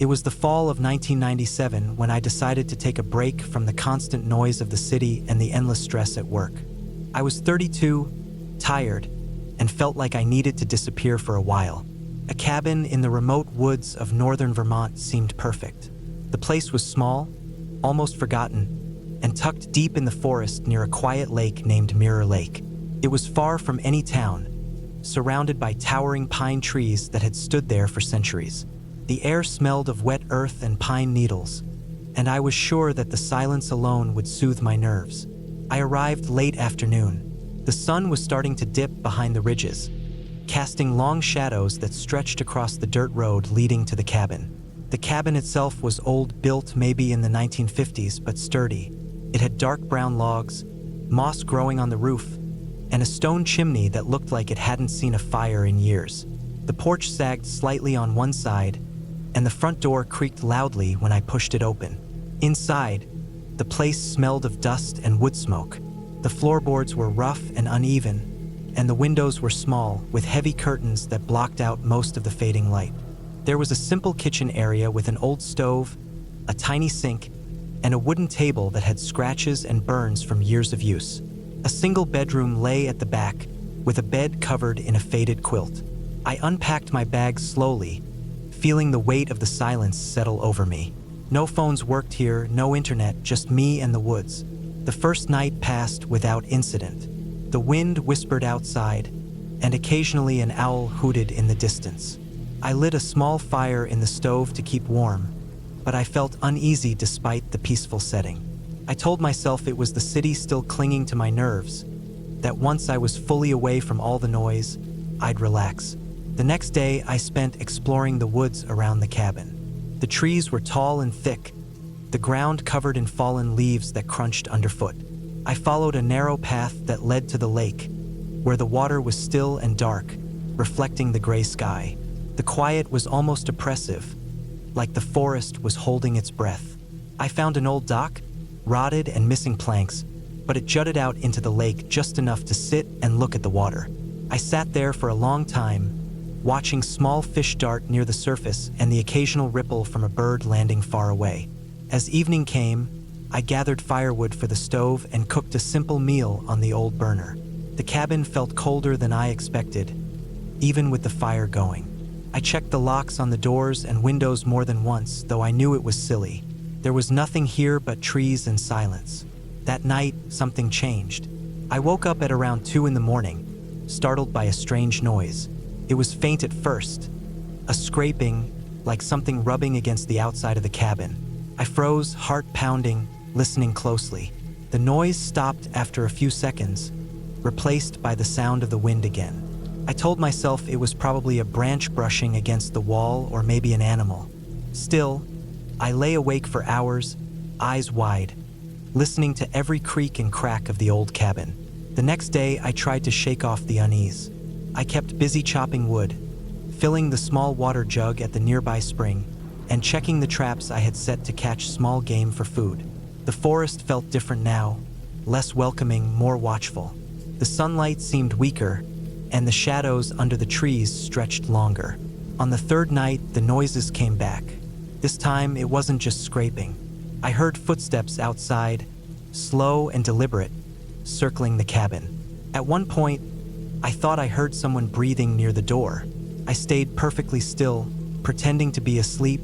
It was the fall of 1997 when I decided to take a break from the constant noise of the city and the endless stress at work. I was 32, tired, and felt like I needed to disappear for a while. A cabin in the remote woods of northern Vermont seemed perfect. The place was small, almost forgotten, and tucked deep in the forest near a quiet lake named Mirror Lake. It was far from any town, surrounded by towering pine trees that had stood there for centuries. The air smelled of wet earth and pine needles, and I was sure that the silence alone would soothe my nerves. I arrived late afternoon. The sun was starting to dip behind the ridges, casting long shadows that stretched across the dirt road leading to the cabin. The cabin itself was old, built maybe in the 1950s, but sturdy. It had dark brown logs, moss growing on the roof, and a stone chimney that looked like it hadn't seen a fire in years. The porch sagged slightly on one side, and the front door creaked loudly when I pushed it open. Inside, the place smelled of dust and wood smoke. The floorboards were rough and uneven, and the windows were small, with heavy curtains that blocked out most of the fading light. There was a simple kitchen area with an old stove, a tiny sink, and a wooden table that had scratches and burns from years of use. A single bedroom lay at the back, with a bed covered in a faded quilt. I unpacked my bags slowly, feeling the weight of the silence settle over me. No phones worked here, no internet, just me and the woods. The first night passed without incident. The wind whispered outside, and occasionally an owl hooted in the distance. I lit a small fire in the stove to keep warm, but I felt uneasy despite the peaceful setting. I told myself it was the city still clinging to my nerves, that once I was fully away from all the noise, I'd relax. The next day, I spent exploring the woods around the cabin. The trees were tall and thick, the ground covered in fallen leaves that crunched underfoot. I followed a narrow path that led to the lake, where the water was still and dark, reflecting the gray sky. The quiet was almost oppressive, like the forest was holding its breath. I found an old dock, rotted and missing planks, but it jutted out into the lake just enough to sit and look at the water. I sat there for a long time, watching small fish dart near the surface and the occasional ripple from a bird landing far away. As evening came, I gathered firewood for the stove and cooked a simple meal on the old burner. The cabin felt colder than I expected, even with the fire going. I checked the locks on the doors and windows more than once, though I knew it was silly. There was nothing here but trees and silence. That night, something changed. I woke up at around 2 a.m, startled by a strange noise. It was faint at first, a scraping, like something rubbing against the outside of the cabin. I froze, heart pounding, listening closely. The noise stopped after a few seconds, replaced by the sound of the wind again. I told myself it was probably a branch brushing against the wall or maybe an animal. Still, I lay awake for hours, eyes wide, listening to every creak and crack of the old cabin. The next day, I tried to shake off the unease. I kept busy chopping wood, filling the small water jug at the nearby spring, and checking the traps I had set to catch small game for food. The forest felt different now, less welcoming, more watchful. The sunlight seemed weaker, and the shadows under the trees stretched longer. On the third night, the noises came back. This time, it wasn't just scraping. I heard footsteps outside, slow and deliberate, circling the cabin. At one point, I thought I heard someone breathing near the door. I stayed perfectly still, pretending to be asleep,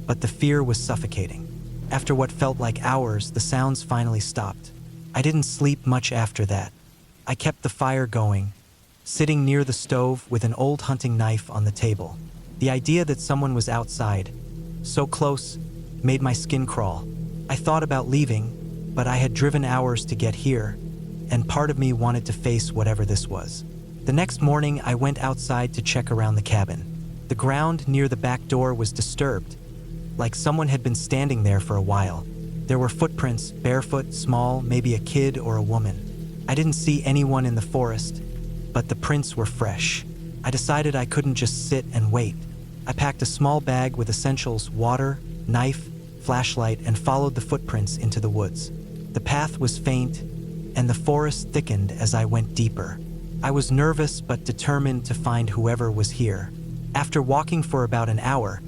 but the fear was suffocating. After what felt like hours, the sounds finally stopped. I didn't sleep much after that. I kept the fire going, sitting near the stove with an old hunting knife on the table. The idea that someone was outside, so close, made my skin crawl. I thought about leaving, but I had driven hours to get here, and part of me wanted to face whatever this was. The next morning, I went outside to check around the cabin. The ground near the back door was disturbed, like someone had been standing there for a while. There were footprints, barefoot, small, maybe a kid or a woman. I didn't see anyone in the forest, but the prints were fresh. I decided I couldn't just sit and wait. I packed a small bag with essentials, water, knife, flashlight, and followed the footprints into the woods. The path was faint, and the forest thickened as I went deeper. I was nervous but determined to find whoever was here. After walking for about an hour,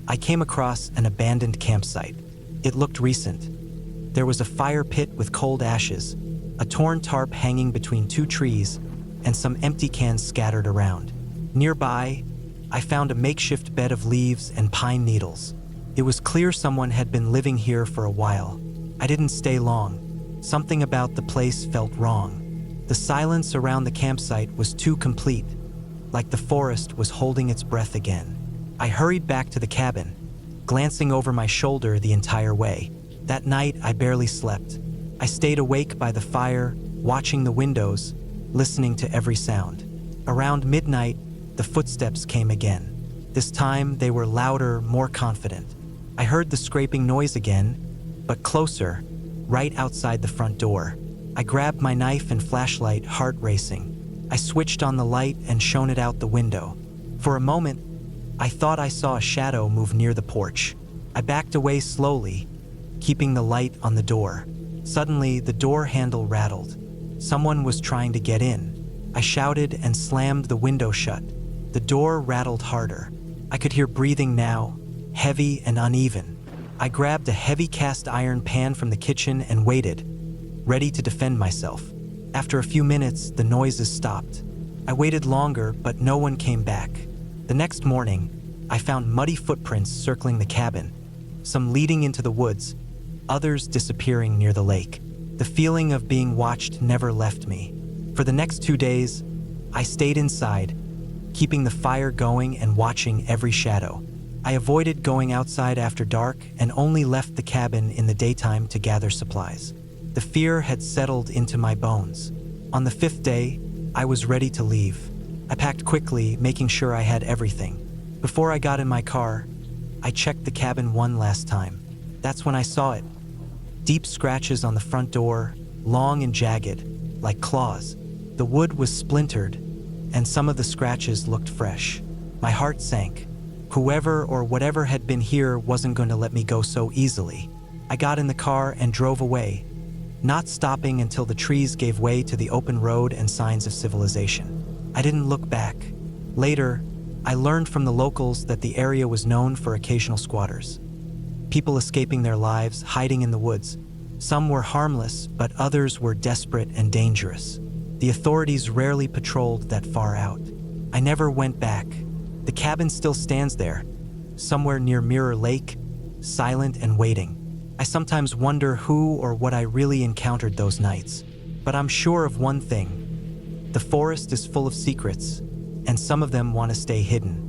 I came across an abandoned campsite. It looked recent. There was a fire pit with cold ashes, a torn tarp hanging between two trees, and some empty cans scattered around. Nearby, I found a makeshift bed of leaves and pine needles. It was clear someone had been living here for a while. I didn't stay long. Something about the place felt wrong. The silence around the campsite was too complete, like the forest was holding its breath again. I hurried back to the cabin, glancing over my shoulder the entire way. That night, I barely slept. I stayed awake by the fire, watching the windows, listening to every sound. Around midnight, the footsteps came again. This time, they were louder, more confident. I heard the scraping noise again, but closer, right outside the front door. I grabbed my knife and flashlight, heart racing. I switched on the light and shone it out the window. For a moment, I thought I saw a shadow move near the porch. I backed away slowly, keeping the light on the door. Suddenly, the door handle rattled. Someone was trying to get in. I shouted and slammed the window shut. The door rattled harder. I could hear breathing now, heavy and uneven. I grabbed a heavy cast iron pan from the kitchen and waited, ready to defend myself. After a few minutes, the noises stopped. I waited longer, but no one came back. The next morning, I found muddy footprints circling the cabin, some leading into the woods, others disappearing near the lake. The feeling of being watched never left me. For the next 2 days, I stayed inside, keeping the fire going and watching every shadow. I avoided going outside after dark and only left the cabin in the daytime to gather supplies. The fear had settled into my bones. On the 5th day, I was ready to leave. I packed quickly, making sure I had everything. Before I got in my car, I checked the cabin one last time. That's when I saw it. Deep scratches on the front door, long and jagged, like claws. The wood was splintered, and some of the scratches looked fresh. My heart sank. Whoever or whatever had been here wasn't going to let me go so easily. I got in the car and drove away, not stopping until the trees gave way to the open road and signs of civilization. I didn't look back. Later, I learned from the locals that the area was known for occasional squatters. People escaping their lives, hiding in the woods. Some were harmless, but others were desperate and dangerous. The authorities rarely patrolled that far out. I never went back. The cabin still stands there, somewhere near Mirror Lake, silent and waiting. I sometimes wonder who or what I really encountered those nights. But I'm sure of one thing. The forest is full of secrets, and some of them want to stay hidden.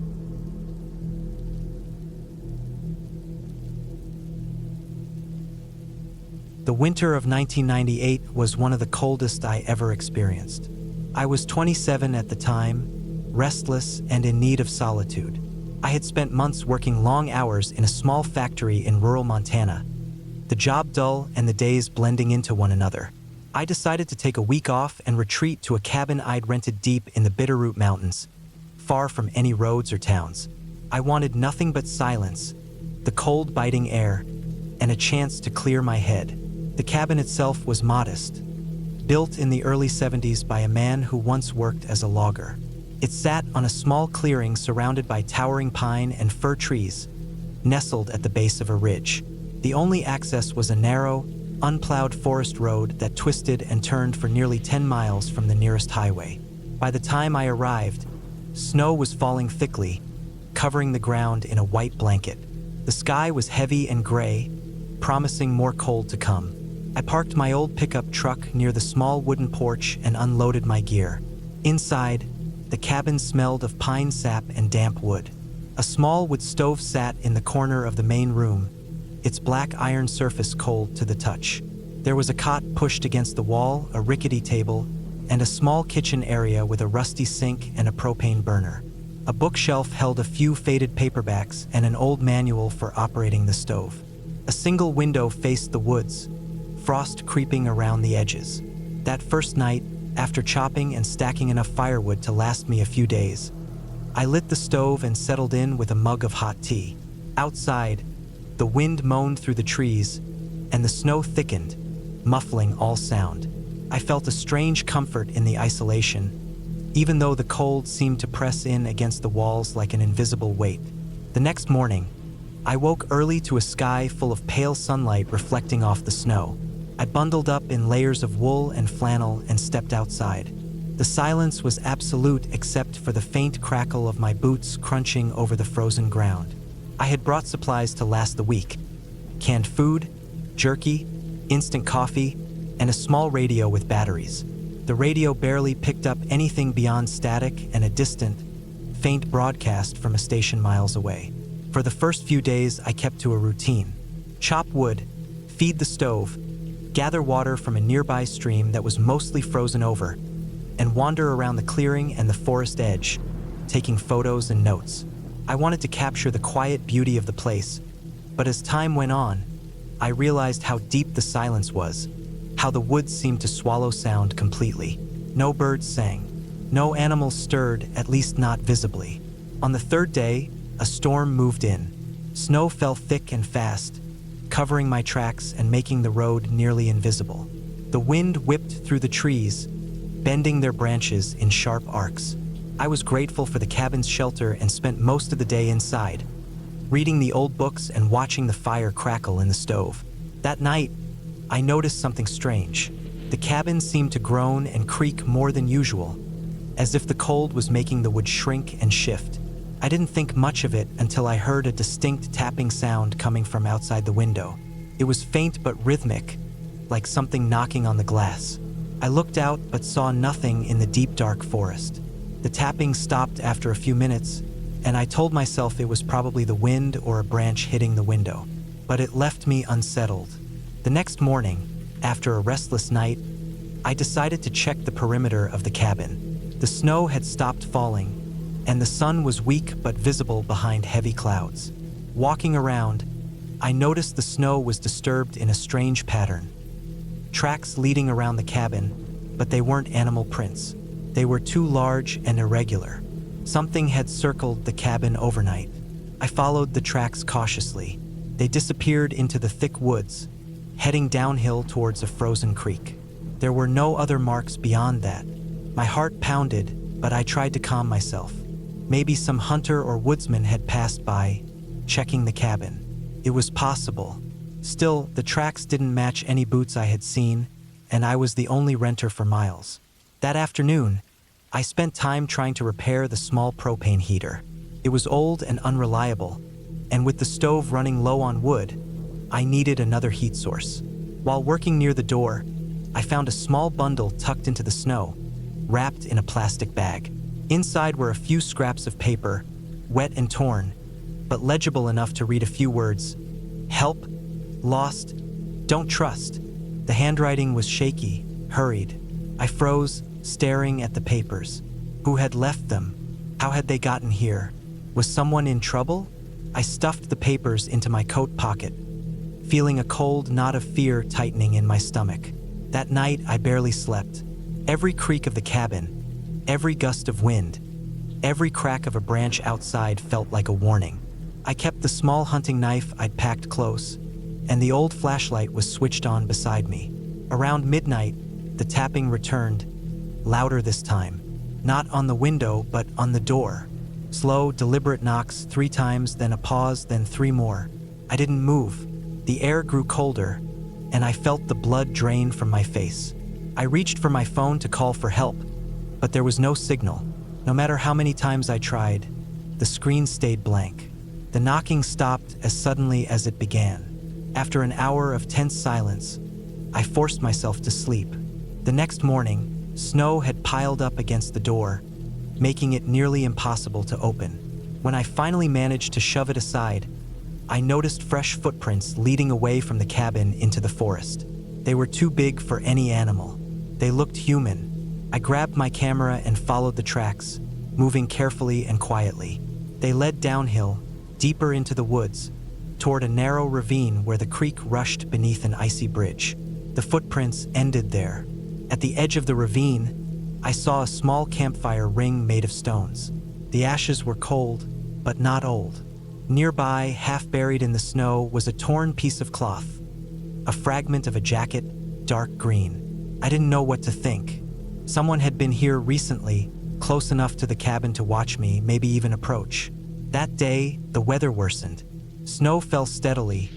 The winter of 1998 was one of the coldest I ever experienced. I was 27 at the time, restless and in need of solitude. I had spent months working long hours in a small factory in rural Montana, the job dull and the days blending into one another. I decided to take a week off and retreat to a cabin I'd rented deep in the Bitterroot Mountains, far from any roads or towns. I wanted nothing but silence, the cold biting air, and a chance to clear my head. The cabin itself was modest, built in the early 70s by a man who once worked as a logger. It sat on a small clearing surrounded by towering pine and fir trees, nestled at the base of a ridge. The only access was a narrow, unplowed forest road that twisted and turned for nearly 10 miles from the nearest highway. By the time I arrived, snow was falling thickly, covering the ground in a white blanket. The sky was heavy and gray, promising more cold to come. I parked my old pickup truck near the small wooden porch and unloaded my gear. Inside, the cabin smelled of pine sap and damp wood. A small wood stove sat in the corner of the main room, its black iron surface cold to the touch. There was a cot pushed against the wall, a rickety table, and a small kitchen area with a rusty sink and a propane burner. A bookshelf held a few faded paperbacks and an old manual for operating the stove. A single window faced the woods, frost creeping around the edges. That first night, after chopping and stacking enough firewood to last me a few days, I lit the stove and settled in with a mug of hot tea. Outside, the wind moaned through the trees, and the snow thickened, muffling all sound. I felt a strange comfort in the isolation, even though the cold seemed to press in against the walls like an invisible weight. The next morning, I woke early to a sky full of pale sunlight reflecting off the snow. I bundled up in layers of wool and flannel and stepped outside. The silence was absolute except for the faint crackle of my boots crunching over the frozen ground. I had brought supplies to last the week: canned food, jerky, instant coffee, and a small radio with batteries. The radio barely picked up anything beyond static and a distant, faint broadcast from a station miles away. For the first few days, I kept to a routine: chop wood, feed the stove, gather water from a nearby stream that was mostly frozen over, and wander around the clearing and the forest edge, taking photos and notes. I wanted to capture the quiet beauty of the place, but as time went on, I realized how deep the silence was, how the woods seemed to swallow sound completely. No birds sang, no animals stirred, at least not visibly. On the third day, a storm moved in. Snow fell thick and fast, covering my tracks and making the road nearly invisible. The wind whipped through the trees, bending their branches in sharp arcs. I was grateful for the cabin's shelter and spent most of the day inside, reading the old books and watching the fire crackle in the stove. That night, I noticed something strange. The cabin seemed to groan and creak more than usual, as if the cold was making the wood shrink and shift. I didn't think much of it until I heard a distinct tapping sound coming from outside the window. It was faint but rhythmic, like something knocking on the glass. I looked out but saw nothing in the deep dark forest. The tapping stopped after a few minutes, and I told myself it was probably the wind or a branch hitting the window. But it left me unsettled. The next morning, after a restless night, I decided to check the perimeter of the cabin. The snow had stopped falling, and the sun was weak but visible behind heavy clouds. Walking around, I noticed the snow was disturbed in a strange pattern. Tracks leading around the cabin, but they weren't animal prints. They were too large and irregular. Something had circled the cabin overnight. I followed the tracks cautiously. They disappeared into the thick woods, heading downhill towards a frozen creek. There were no other marks beyond that. My heart pounded, but I tried to calm myself. Maybe some hunter or woodsman had passed by, checking the cabin. It was possible. Still, the tracks didn't match any boots I had seen, and I was the only renter for miles. That afternoon, I spent time trying to repair the small propane heater. It was old and unreliable, and with the stove running low on wood, I needed another heat source. While working near the door, I found a small bundle tucked into the snow, wrapped in a plastic bag. Inside were a few scraps of paper, wet and torn, but legible enough to read a few words: help, lost, don't trust. The handwriting was shaky, hurried. I froze, staring at the papers. Who had left them? How had they gotten here? Was someone in trouble? I stuffed the papers into my coat pocket, feeling a cold knot of fear tightening in my stomach. That night, I barely slept. Every creak of the cabin, every gust of wind, every crack of a branch outside felt like a warning. I kept the small hunting knife I'd packed close, and the old flashlight was switched on beside me. Around midnight, the tapping returned, louder this time. Not on the window, but on the door. Slow, deliberate knocks 3 times, then a pause, then 3 more. I didn't move. The air grew colder, and I felt the blood drain from my face. I reached for my phone to call for help, but there was no signal. No matter how many times I tried, the screen stayed blank. The knocking stopped as suddenly as it began. After an hour of tense silence, I forced myself to sleep. The next morning, snow had piled up against the door, making it nearly impossible to open. When I finally managed to shove it aside, I noticed fresh footprints leading away from the cabin into the forest. They were too big for any animal. They looked human. I grabbed my camera and followed the tracks, moving carefully and quietly. They led downhill, deeper into the woods, toward a narrow ravine where the creek rushed beneath an icy bridge. The footprints ended there. At the edge of the ravine, I saw a small campfire ring made of stones. The ashes were cold, but not old. Nearby, half buried in the snow, was a torn piece of cloth, a fragment of a jacket, dark green. I didn't know what to think. Someone had been here recently, close enough to the cabin to watch me, maybe even approach. That day, the weather worsened, Snow fell steadily,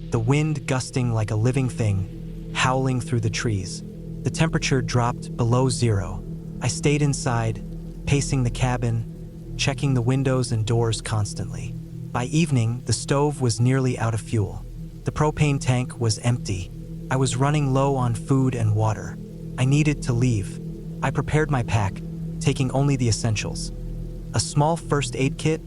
the wind gusting like a living thing, howling through the trees. The temperature dropped below zero. I stayed inside, pacing the cabin, checking the windows and doors constantly. By evening, the stove was nearly out of fuel. The propane tank was empty. I was running low on food and water. I needed to leave. I prepared my pack, taking only the essentials. A small first aid kit,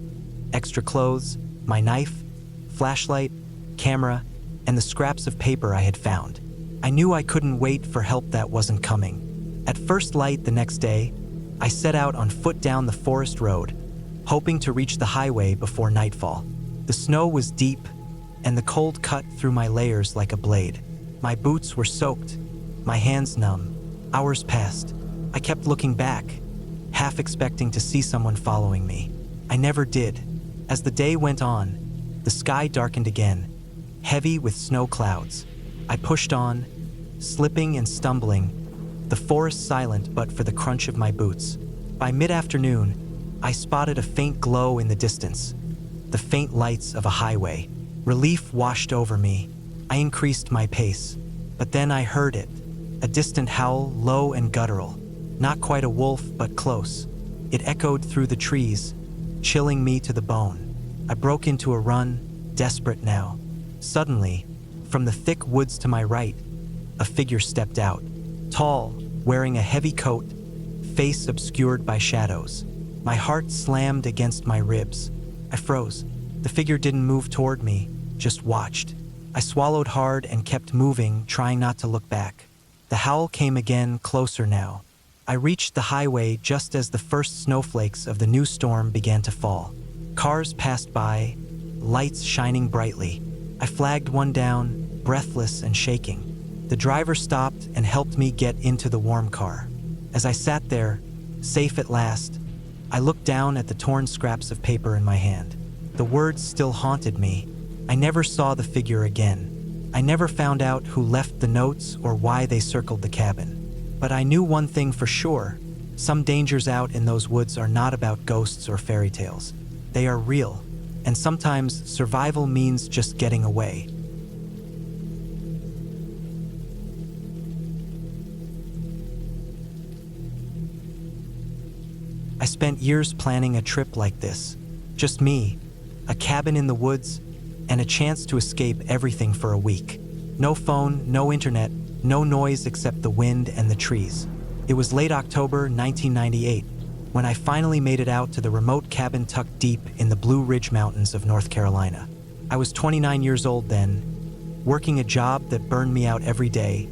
extra clothes, my knife, flashlight, camera, and the scraps of paper I had found. I knew I couldn't wait for help that wasn't coming. At first light the next day, I set out on foot down the forest road, hoping to reach the highway before nightfall. The snow was deep, and the cold cut through my layers like a blade. My boots were soaked, my hands numb. Hours passed. I kept looking back, half expecting to see someone following me. I never did. As the day went on, the sky darkened again, heavy with snow clouds. I pushed on, slipping and stumbling, the forest silent but for the crunch of my boots. By mid-afternoon, I spotted a faint glow in the distance, the faint lights of a highway. Relief washed over me. I increased my pace, but then I heard it, a distant howl, low and guttural. Not quite a wolf, but close. It echoed through the trees, chilling me to the bone. I broke into a run, desperate now. Suddenly, from the thick woods to my right, a figure stepped out. Tall, wearing a heavy coat, face obscured by shadows. My heart slammed against my ribs. I froze. The figure didn't move toward me, just watched. I swallowed hard and kept moving, trying not to look back. The howl came again, closer now. I reached the highway just as the first snowflakes of the new storm began to fall. Cars passed by, lights shining brightly. I flagged one down, breathless and shaking. The driver stopped and helped me get into the warm car. As I sat there, safe at last, I looked down at the torn scraps of paper in my hand. The words still haunted me. I never saw the figure again. I never found out who left the notes or why they circled the cabin. But I knew one thing for sure. Some dangers out in those woods are not about ghosts or fairy tales. They are real, and sometimes survival means just getting away. I spent years planning a trip like this. Just me, a cabin in the woods, and a chance to escape everything for a week. No phone, no internet, no noise except the wind and the trees. It was late October 1998 when I finally made it out to the remote cabin tucked deep in the Blue Ridge Mountains of North Carolina. I was 29 years old then, working a job that burned me out every day,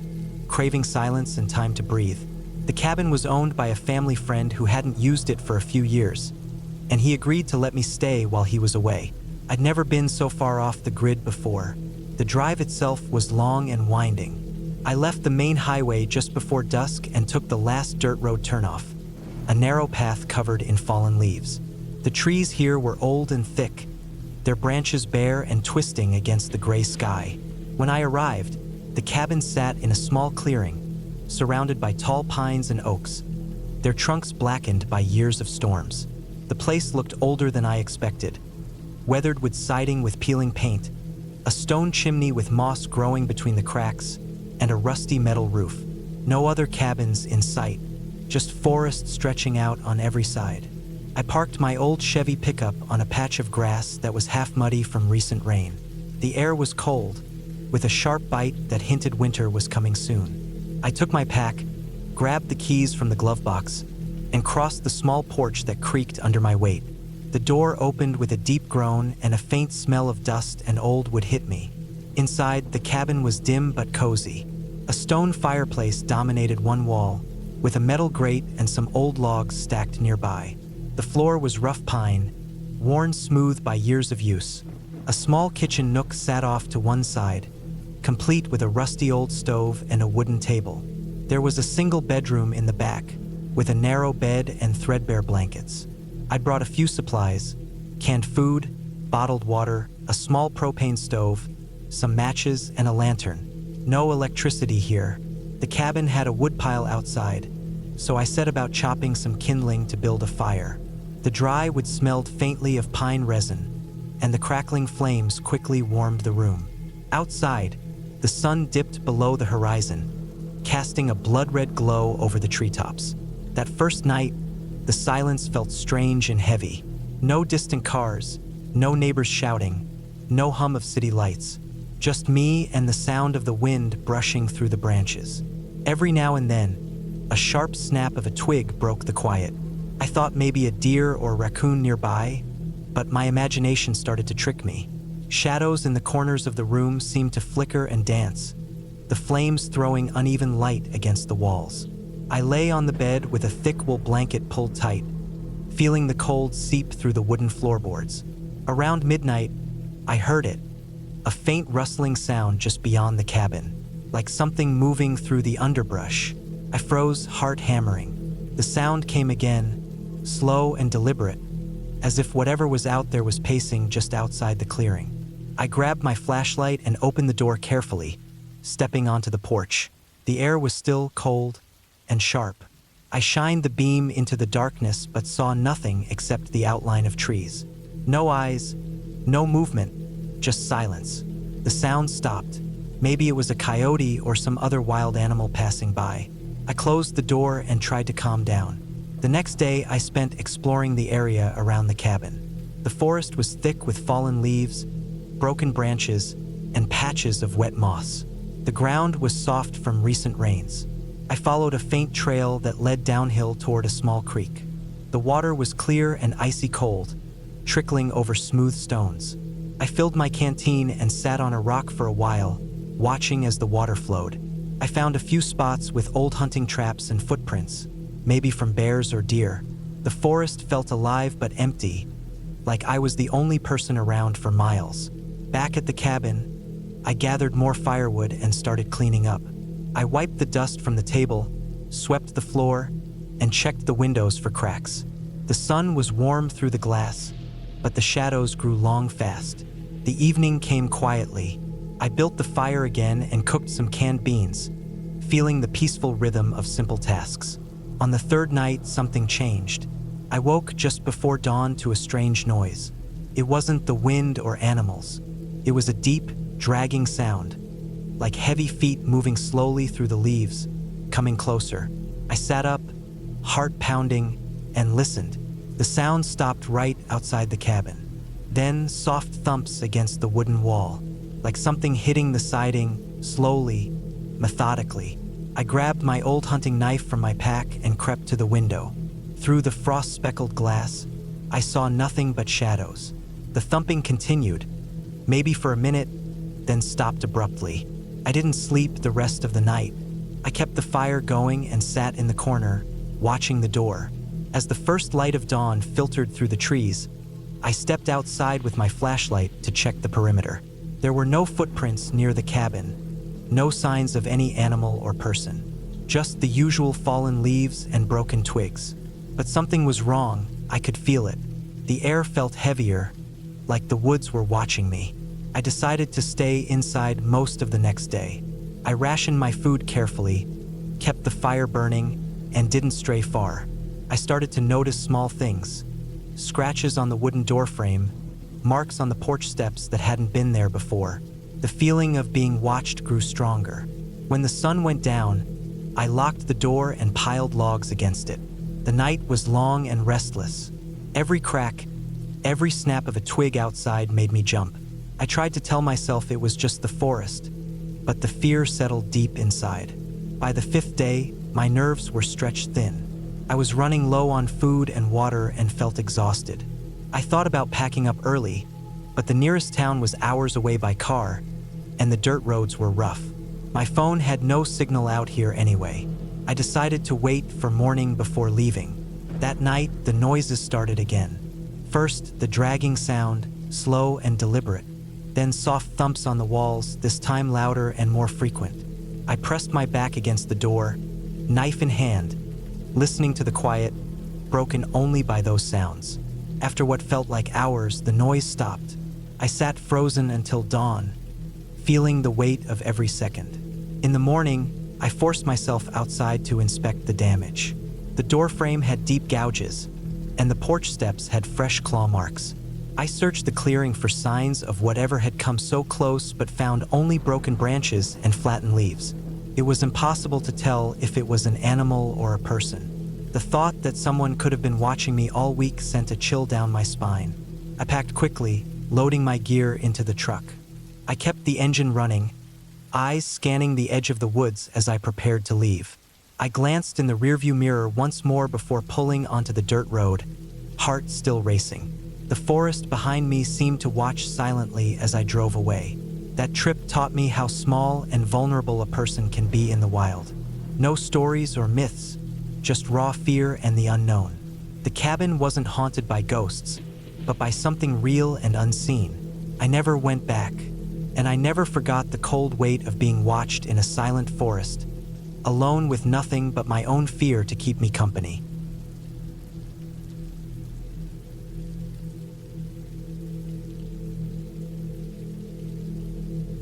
craving silence and time to breathe. The cabin was owned by a family friend who hadn't used it for a few years, and he agreed to let me stay while he was away. I'd never been so far off the grid before. The drive itself was long and winding. I left the main highway just before dusk and took the last dirt road turnoff, a narrow path covered in fallen leaves. The trees here were old and thick, their branches bare and twisting against the gray sky. When I arrived, the cabin sat in a small clearing, surrounded by tall pines and oaks, their trunks blackened by years of storms. The place looked older than I expected, weathered wood siding with peeling paint, a stone chimney with moss growing between the cracks, and a rusty metal roof. No other cabins in sight, just forest stretching out on every side. I parked my old Chevy pickup on a patch of grass that was half muddy from recent rain. The air was cold, with a sharp bite that hinted winter was coming soon. I took my pack, grabbed the keys from the glove box, and crossed the small porch that creaked under my weight. The door opened with a deep groan and a faint smell of dust and old wood hit me. Inside, the cabin was dim but cozy. A stone fireplace dominated one wall, with a metal grate and some old logs stacked nearby. The floor was rough pine, worn smooth by years of use. A small kitchen nook sat off to one side, complete with a rusty old stove and a wooden table. There was a single bedroom in the back, with a narrow bed and threadbare blankets. I'd brought a few supplies: canned food, bottled water, a small propane stove, some matches, and a lantern. No electricity here. The cabin had a woodpile outside, so I set about chopping some kindling to build a fire. The dry wood smelled faintly of pine resin, and the crackling flames quickly warmed the room. Outside, the sun dipped below the horizon, casting a blood-red glow over the treetops. That first night, the silence felt strange and heavy. No distant cars, no neighbors shouting, no hum of city lights. Just me and the sound of the wind brushing through the branches. Every now and then, a sharp snap of a twig broke the quiet. I thought maybe a deer or raccoon nearby, but my imagination started to trick me. Shadows in the corners of the room seemed to flicker and dance, the flames throwing uneven light against the walls. I lay on the bed with a thick wool blanket pulled tight, feeling the cold seep through the wooden floorboards. Around midnight, I heard it, a faint rustling sound just beyond the cabin, like something moving through the underbrush. I froze, heart hammering. The sound came again, slow and deliberate, as if whatever was out there was pacing just outside the clearing. I grabbed my flashlight and opened the door carefully, stepping onto the porch. The air was still cold and sharp. I shined the beam into the darkness but saw nothing except the outline of trees. No eyes, no movement, just silence. The sound stopped. Maybe it was a coyote or some other wild animal passing by. I closed the door and tried to calm down. The next day, I spent exploring the area around the cabin. The forest was thick with fallen leaves, broken branches, and patches of wet moss. The ground was soft from recent rains. I followed a faint trail that led downhill toward a small creek. The water was clear and icy cold, trickling over smooth stones. I filled my canteen and sat on a rock for a while, watching as the water flowed. I found a few spots with old hunting traps and footprints, maybe from bears or deer. The forest felt alive but empty, like I was the only person around for miles. Back at the cabin, I gathered more firewood and started cleaning up. I wiped the dust from the table, swept the floor, and checked the windows for cracks. The sun was warm through the glass, but the shadows grew long fast. The evening came quietly. I built the fire again and cooked some canned beans, feeling the peaceful rhythm of simple tasks. On the third night, something changed. I woke just before dawn to a strange noise. It wasn't the wind or animals. It was a deep, dragging sound, like heavy feet moving slowly through the leaves, coming closer. I sat up, heart pounding, and listened. The sound stopped right outside the cabin. Then soft thumps against the wooden wall, like something hitting the siding, slowly, methodically. I grabbed my old hunting knife from my pack and crept to the window. Through the frost-speckled glass, I saw nothing but shadows. The thumping continued, maybe for a minute, then stopped abruptly. I didn't sleep the rest of the night. I kept the fire going and sat in the corner, watching the door. As the first light of dawn filtered through the trees, I stepped outside with my flashlight to check the perimeter. There were no footprints near the cabin, no signs of any animal or person, just the usual fallen leaves and broken twigs. But something was wrong. I could feel it. The air felt heavier, like the woods were watching me. I decided to stay inside most of the next day. I rationed my food carefully, kept the fire burning, and didn't stray far. I started to notice small things: scratches on the wooden doorframe, marks on the porch steps that hadn't been there before. The feeling of being watched grew stronger. When the sun went down, I locked the door and piled logs against it. The night was long and restless. Every crack, every snap of a twig outside made me jump. I tried to tell myself it was just the forest, but the fear settled deep inside. By the fifth day, my nerves were stretched thin. I was running low on food and water and felt exhausted. I thought about packing up early, but the nearest town was hours away by car, and the dirt roads were rough. My phone had no signal out here anyway. I decided to wait for morning before leaving. That night, the noises started again. First, the dragging sound, slow and deliberate. Then soft thumps on the walls, this time louder and more frequent. I pressed my back against the door, knife in hand, listening to the quiet, broken only by those sounds. After what felt like hours, the noise stopped. I sat frozen until dawn, feeling the weight of every second. In the morning, I forced myself outside to inspect the damage. The doorframe had deep gouges, and the porch steps had fresh claw marks. I searched the clearing for signs of whatever had come so close but found only broken branches and flattened leaves. It was impossible to tell if it was an animal or a person. The thought that someone could have been watching me all week sent a chill down my spine. I packed quickly, loading my gear into the truck. I kept the engine running, eyes scanning the edge of the woods as I prepared to leave. I glanced in the rearview mirror once more before pulling onto the dirt road, heart still racing. The forest behind me seemed to watch silently as I drove away. That trip taught me how small and vulnerable a person can be in the wild. No stories or myths, just raw fear and the unknown. The cabin wasn't haunted by ghosts, but by something real and unseen. I never went back, and I never forgot the cold weight of being watched in a silent forest, alone with nothing but my own fear to keep me company.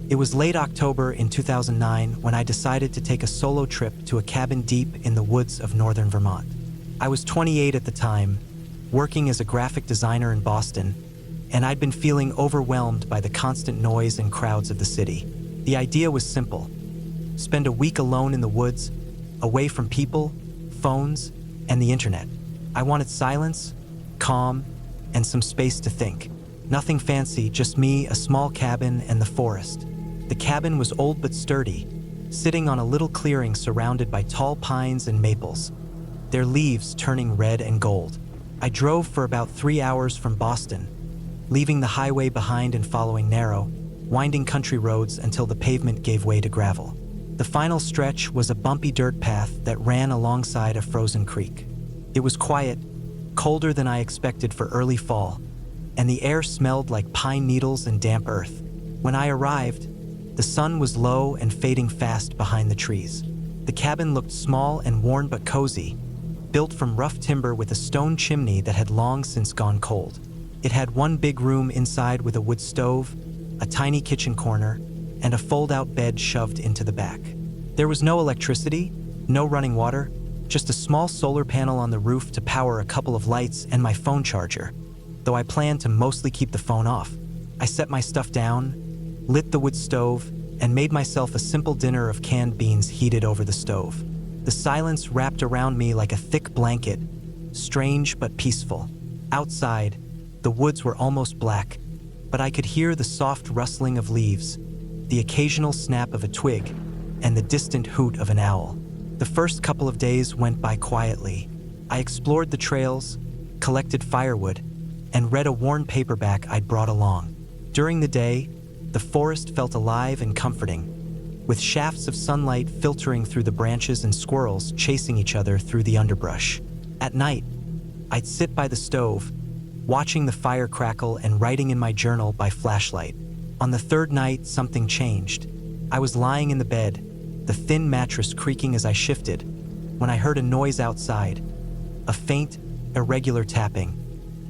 It was late October in 2009 when I decided to take a solo trip to a cabin deep in the woods of northern Vermont. I was 28 at the time, working as a graphic designer in Boston, and I'd been feeling overwhelmed by the constant noise and crowds of the city. The idea was simple: spend a week alone in the woods, away from people, phones, and the internet. I wanted silence, calm, and some space to think. Nothing fancy, just me, a small cabin, and the forest. The cabin was old but sturdy, sitting on a little clearing surrounded by tall pines and maples, their leaves turning red and gold. I drove for about 3 hours from Boston, leaving the highway behind and following narrow, winding country roads until the pavement gave way to gravel. The final stretch was a bumpy dirt path that ran alongside a frozen creek. It was quiet, colder than I expected for early fall, and the air smelled like pine needles and damp earth. When I arrived, the sun was low and fading fast behind the trees. The cabin looked small and worn but cozy, built from rough timber with a stone chimney that had long since gone cold. It had one big room inside with a wood stove, a tiny kitchen corner, and a fold-out bed shoved into the back. There was no electricity, no running water, just a small solar panel on the roof to power a couple of lights and my phone charger, though I planned to mostly keep the phone off. I set my stuff down, lit the wood stove, and made myself a simple dinner of canned beans heated over the stove. The silence wrapped around me like a thick blanket, strange but peaceful. Outside, the woods were almost black, but I could hear the soft rustling of leaves, the occasional snap of a twig, and the distant hoot of an owl. The first couple of days went by quietly. I explored the trails, collected firewood, and read a worn paperback I'd brought along. During the day, the forest felt alive and comforting, with shafts of sunlight filtering through the branches and squirrels chasing each other through the underbrush. At night, I'd sit by the stove, watching the fire crackle and writing in my journal by flashlight. On the third night, something changed. I was lying in the bed, the thin mattress creaking as I shifted, when I heard a noise outside, a faint, irregular tapping,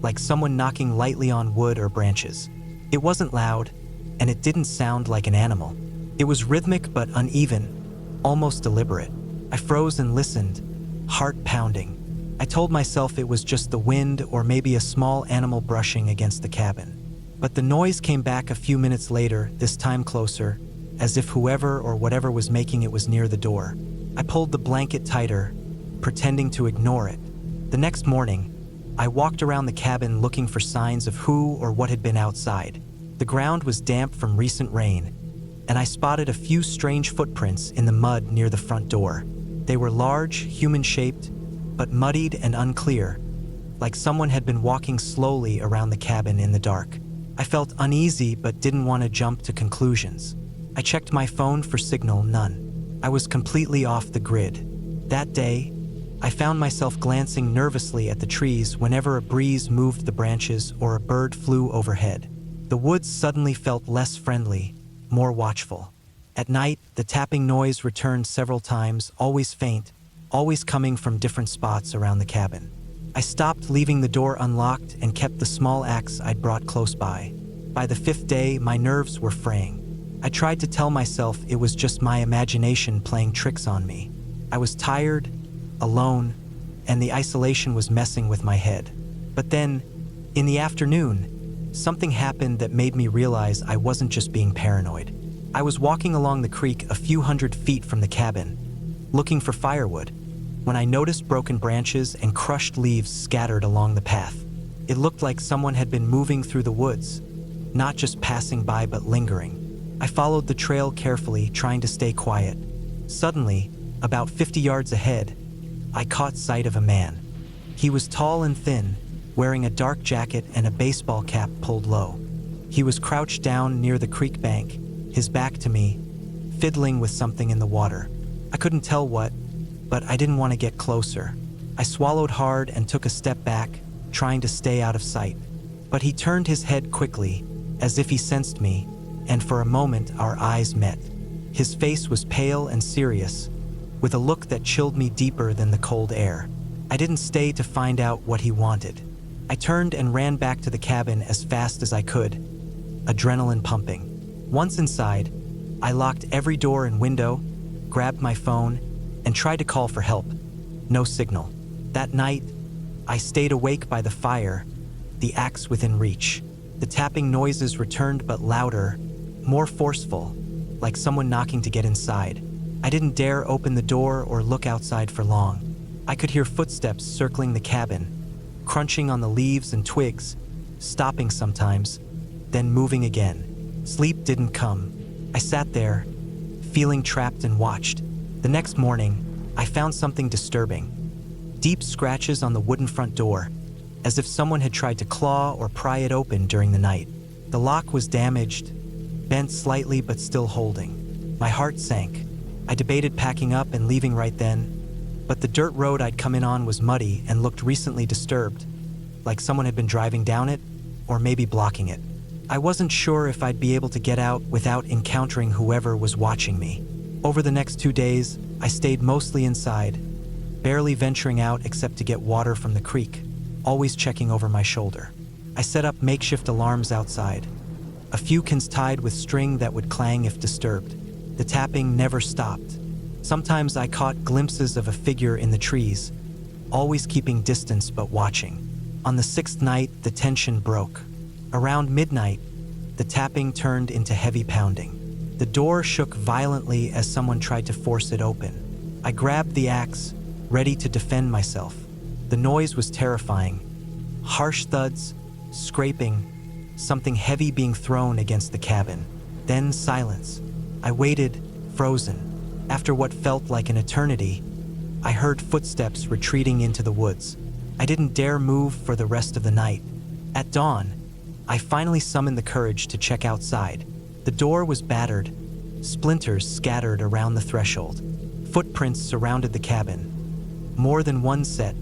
like someone knocking lightly on wood or branches. It wasn't loud, and it didn't sound like an animal. It was rhythmic but uneven, almost deliberate. I froze and listened, heart pounding. I told myself it was just the wind or maybe a small animal brushing against the cabin. But the noise came back a few minutes later, this time closer, as if whoever or whatever was making it was near the door. I pulled the blanket tighter, pretending to ignore it. The next morning, I walked around the cabin looking for signs of who or what had been outside. The ground was damp from recent rain, and I spotted a few strange footprints in the mud near the front door. They were large, human-shaped, but muddied and unclear, like someone had been walking slowly around the cabin in the dark. I felt uneasy but didn't want to jump to conclusions. I checked my phone for signal, none. I was completely off the grid. That day, I found myself glancing nervously at the trees whenever a breeze moved the branches or a bird flew overhead. The woods suddenly felt less friendly, more watchful. At night, the tapping noise returned several times, always faint, always coming from different spots around the cabin. I stopped leaving the door unlocked and kept the small axe I'd brought close by. By the 5th day, my nerves were fraying. I tried to tell myself it was just my imagination playing tricks on me. I was tired, alone, and the isolation was messing with my head. But then, in the afternoon, something happened that made me realize I wasn't just being paranoid. I was walking along the creek a few hundred feet from the cabin, looking for firewood, when I noticed broken branches and crushed leaves scattered along the path. It looked like someone had been moving through the woods, not just passing by but lingering. I followed the trail carefully, trying to stay quiet. Suddenly, about 50 yards ahead, I caught sight of a man. He was tall and thin, wearing a dark jacket and a baseball cap pulled low. He was crouched down near the creek bank, his back to me, fiddling with something in the water. I couldn't tell what, but I didn't want to get closer. I swallowed hard and took a step back, trying to stay out of sight. But he turned his head quickly, as if he sensed me, and for a moment our eyes met. His face was pale and serious, with a look that chilled me deeper than the cold air. I didn't stay to find out what he wanted. I turned and ran back to the cabin as fast as I could, adrenaline pumping. Once inside, I locked every door and window, grabbed my phone, and tried to call for help. No signal. That night, I stayed awake by the fire, the axe within reach. The tapping noises returned but louder, more forceful, like someone knocking to get inside. I didn't dare open the door or look outside for long. I could hear footsteps circling the cabin, crunching on the leaves and twigs, stopping sometimes, then moving again. Sleep didn't come. I sat there, feeling trapped and watched. The next morning, I found something disturbing. Deep scratches on the wooden front door, as if someone had tried to claw or pry it open during the night. The lock was damaged, bent slightly but still holding. My heart sank. I debated packing up and leaving right then, but the dirt road I'd come in on was muddy and looked recently disturbed, like someone had been driving down it, or maybe blocking it. I wasn't sure if I'd be able to get out without encountering whoever was watching me. Over the next 2 days, I stayed mostly inside, barely venturing out except to get water from the creek, always checking over my shoulder. I set up makeshift alarms outside, a few cans tied with string that would clang if disturbed. The tapping never stopped. Sometimes I caught glimpses of a figure in the trees, always keeping distance but watching. On the 6th night, the tension broke. Around midnight, the tapping turned into heavy pounding. The door shook violently as someone tried to force it open. I grabbed the axe, ready to defend myself. The noise was terrifying. Harsh thuds, scraping, something heavy being thrown against the cabin. Then silence. I waited, frozen. After what felt like an eternity, I heard footsteps retreating into the woods. I didn't dare move for the rest of the night. At dawn, I finally summoned the courage to check outside. The door was battered, splinters scattered around the threshold. Footprints surrounded the cabin. More than one set,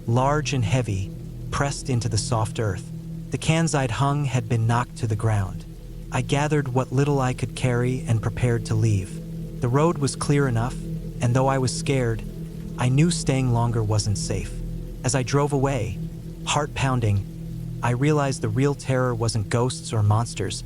large and heavy, pressed into the soft earth. The cans I'd hung had been knocked to the ground. I gathered what little I could carry and prepared to leave. The road was clear enough, and though I was scared, I knew staying longer wasn't safe. As I drove away, heart pounding, I realized the real terror wasn't ghosts or monsters,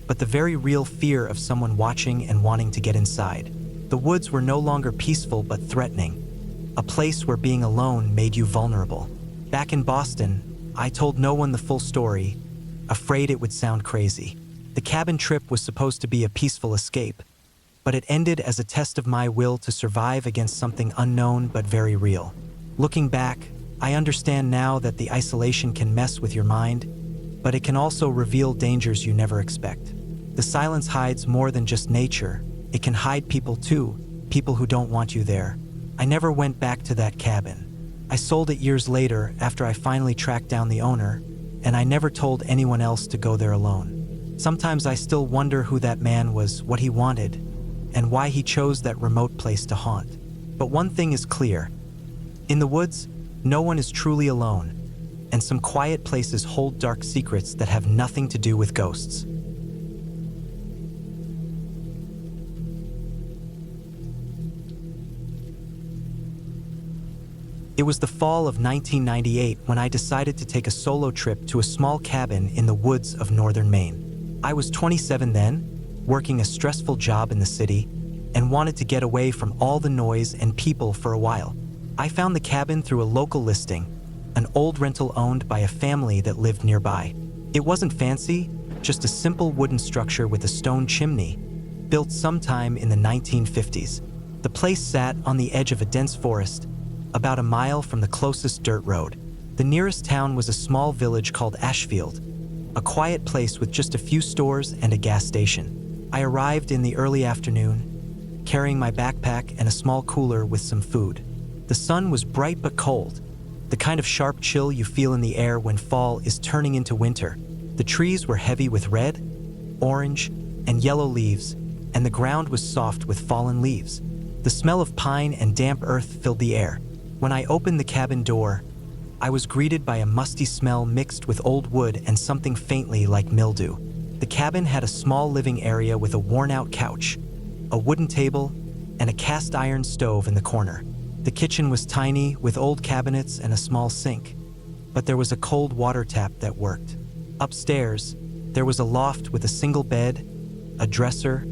but the very real fear of someone watching and wanting to get inside. The woods were no longer peaceful but threatening, a place where being alone made you vulnerable. Back in Boston, I told no one the full story, afraid it would sound crazy. The cabin trip was supposed to be a peaceful escape, but it ended as a test of my will to survive against something unknown but very real. Looking back, I understand now that the isolation can mess with your mind, but it can also reveal dangers you never expect. The silence hides more than just nature. It can hide people too, people who don't want you there. I never went back to that cabin. I sold it years later after I finally tracked down the owner, and I never told anyone else to go there alone. Sometimes I still wonder who that man was, what he wanted, and why he chose that remote place to haunt. But one thing is clear. In the woods, no one is truly alone, and some quiet places hold dark secrets that have nothing to do with ghosts. It was the fall of 1998 when I decided to take a solo trip to a small cabin in the woods of northern Maine. I was 27 then, working a stressful job in the city, and wanted to get away from all the noise and people for a while. I found the cabin through a local listing, an old rental owned by a family that lived nearby. It wasn't fancy, just a simple wooden structure with a stone chimney, built sometime in the 1950s. The place sat on the edge of a dense forest, about a mile from the closest dirt road. The nearest town was a small village called Ashfield, a quiet place with just a few stores and a gas station. I arrived in the early afternoon, carrying my backpack and a small cooler with some food. The sun was bright but cold, the kind of sharp chill you feel in the air when fall is turning into winter. The trees were heavy with red, orange, and yellow leaves, and the ground was soft with fallen leaves. The smell of pine and damp earth filled the air. When I opened the cabin door, I was greeted by a musty smell mixed with old wood and something faintly like mildew. The cabin had a small living area with a worn-out couch, a wooden table, and a cast iron stove in the corner. The kitchen was tiny, with old cabinets and a small sink, but there was a cold water tap that worked. Upstairs, there was a loft with a single bed, a dresser,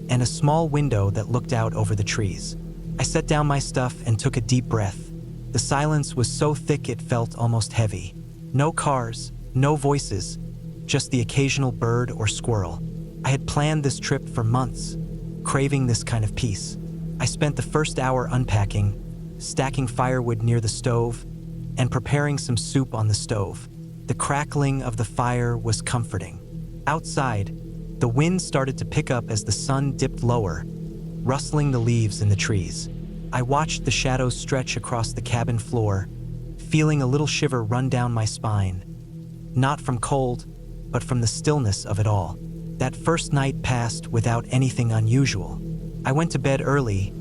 and a small window that looked out over the trees. I set down my stuff and took a deep breath. The silence was so thick it felt almost heavy. No cars, no voices, just the occasional bird or squirrel. I had planned this trip for months, craving this kind of peace. I spent the first hour unpacking, stacking firewood near the stove, and preparing some soup on the stove. The crackling of the fire was comforting. Outside, the wind started to pick up as the sun dipped lower, rustling the leaves in the trees. I watched the shadows stretch across the cabin floor, feeling a little shiver run down my spine. Not from cold, but from the stillness of it all. That first night passed without anything unusual. I went to bed early,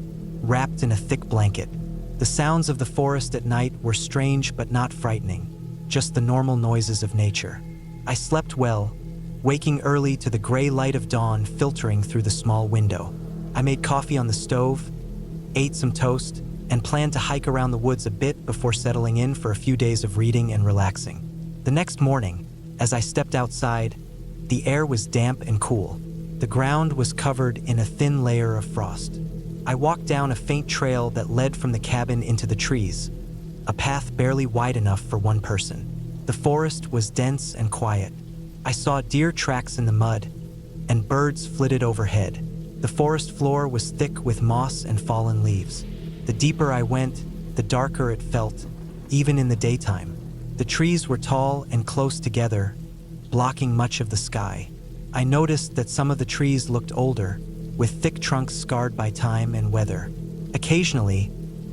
wrapped in a thick blanket. The sounds of the forest at night were strange but not frightening, just the normal noises of nature. I slept well, waking early to the gray light of dawn filtering through the small window. I made coffee on the stove, ate some toast, and planned to hike around the woods a bit before settling in for a few days of reading and relaxing. The next morning, as I stepped outside, the air was damp and cool. The ground was covered in a thin layer of frost. I walked down a faint trail that led from the cabin into the trees, a path barely wide enough for one person. The forest was dense and quiet. I saw deer tracks in the mud, and birds flitted overhead. The forest floor was thick with moss and fallen leaves. The deeper I went, the darker it felt, even in the daytime. The trees were tall and close together, blocking much of the sky. I noticed that some of the trees looked older, with thick trunks scarred by time and weather. Occasionally,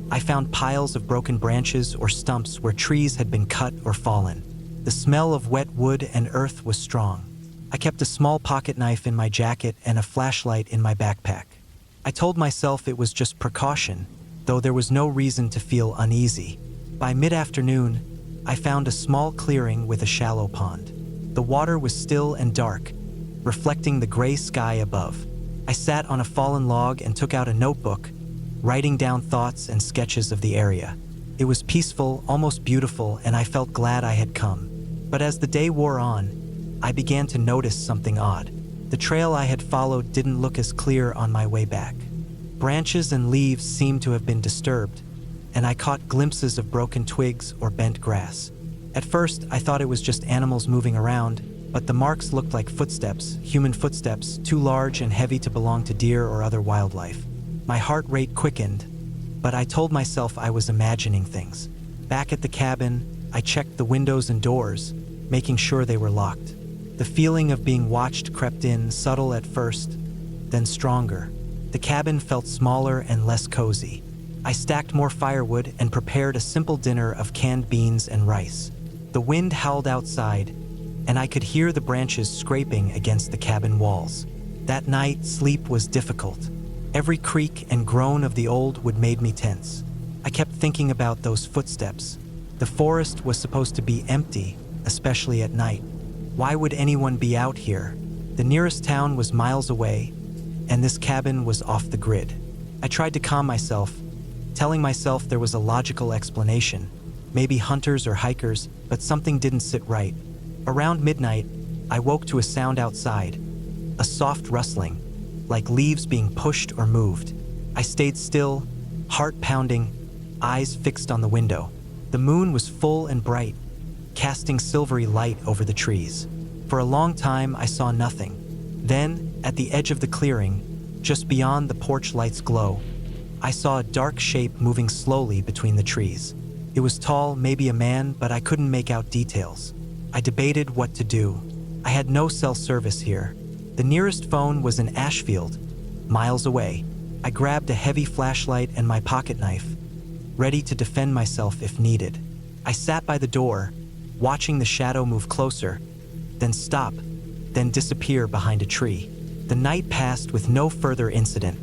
I found piles of broken branches or stumps where trees had been cut or fallen. The smell of wet wood and earth was strong. I kept a small pocket knife in my jacket and a flashlight in my backpack. I told myself it was just precaution, though there was no reason to feel uneasy. By mid-afternoon, I found a small clearing with a shallow pond. The water was still and dark, reflecting the gray sky above. I sat on a fallen log and took out a notebook, writing down thoughts and sketches of the area. It was peaceful, almost beautiful, and I felt glad I had come. But as the day wore on, I began to notice something odd. The trail I had followed didn't look as clear on my way back. Branches and leaves seemed to have been disturbed, and I caught glimpses of broken twigs or bent grass. At first, I thought it was just animals moving around, but the marks looked like footsteps, human footsteps, too large and heavy to belong to deer or other wildlife. My heart rate quickened, but I told myself I was imagining things. Back at the cabin, I checked the windows and doors, making sure they were locked. The feeling of being watched crept in, subtle at first, then stronger. The cabin felt smaller and less cozy. I stacked more firewood and prepared a simple dinner of canned beans and rice. The wind howled outside, and I could hear the branches scraping against the cabin walls. That night, sleep was difficult. Every creak and groan of the old wood made me tense. I kept thinking about those footsteps. The forest was supposed to be empty, especially at night. Why would anyone be out here? The nearest town was miles away, and this cabin was off the grid. I tried to calm myself, telling myself there was a logical explanation, maybe hunters or hikers, but something didn't sit right. Around midnight, I woke to a sound outside, a soft rustling, like leaves being pushed or moved. I stayed still, heart pounding, eyes fixed on the window. The moon was full and bright, casting silvery light over the trees. For a long time, I saw nothing. Then, at the edge of the clearing, just beyond the porch light's glow, I saw a dark shape moving slowly between the trees. It was tall, maybe a man, but I couldn't make out details. I debated what to do. I had no cell service here. The nearest phone was in Ashfield, miles away. I grabbed a heavy flashlight and my pocket knife, ready to defend myself if needed. I sat by the door, watching the shadow move closer, then stop, then disappear behind a tree. The night passed with no further incident,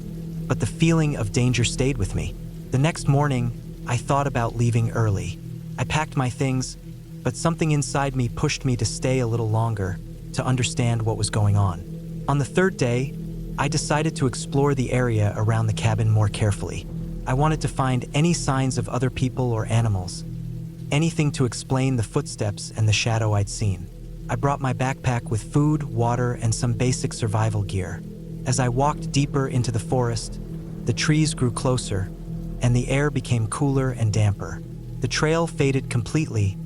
but the feeling of danger stayed with me. The next morning, I thought about leaving early. I packed my things, but something inside me pushed me to stay a little longer, to understand what was going on. On the third day, I decided to explore the area around the cabin more carefully. I wanted to find any signs of other people or animals, anything to explain the footsteps and the shadow I'd seen. I brought my backpack with food, water, and some basic survival gear. As I walked deeper into the forest, the trees grew closer, and the air became cooler and damper. The trail faded completely,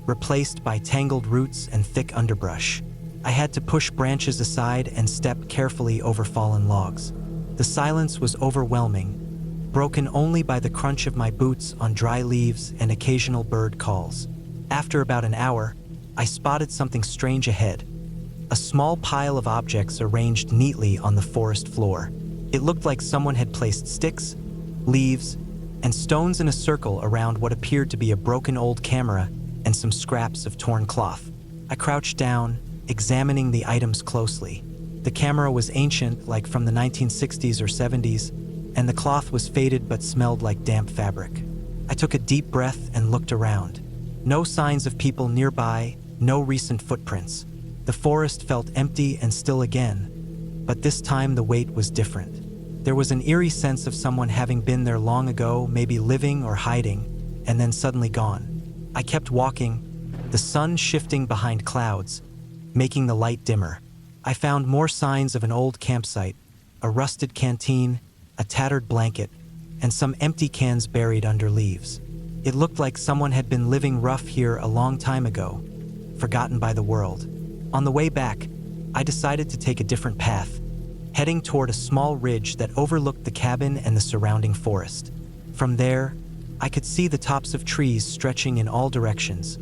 replaced by tangled roots and thick underbrush. I had to push branches aside and step carefully over fallen logs. The silence was overwhelming, broken only by the crunch of my boots on dry leaves and occasional bird calls. After about an hour, I spotted something strange ahead. A small pile of objects arranged neatly on the forest floor. It looked like someone had placed sticks, leaves, and stones in a circle around what appeared to be a broken old camera and some scraps of torn cloth. I crouched down, examining the items closely. The camera was ancient, like from the 1960s or 70s, and the cloth was faded but smelled like damp fabric. I took a deep breath and looked around. No signs of people nearby, no recent footprints. The forest felt empty and still again, but this time the weight was different. There was an eerie sense of someone having been there long ago, maybe living or hiding, and then suddenly gone. I kept walking, the sun shifting behind clouds, making the light dimmer. I found more signs of an old campsite, a rusted canteen, a tattered blanket, and some empty cans buried under leaves. It looked like someone had been living rough here a long time ago, forgotten by the world. On the way back, I decided to take a different path, heading toward a small ridge that overlooked the cabin and the surrounding forest. From there, I could see the tops of trees stretching in all directions,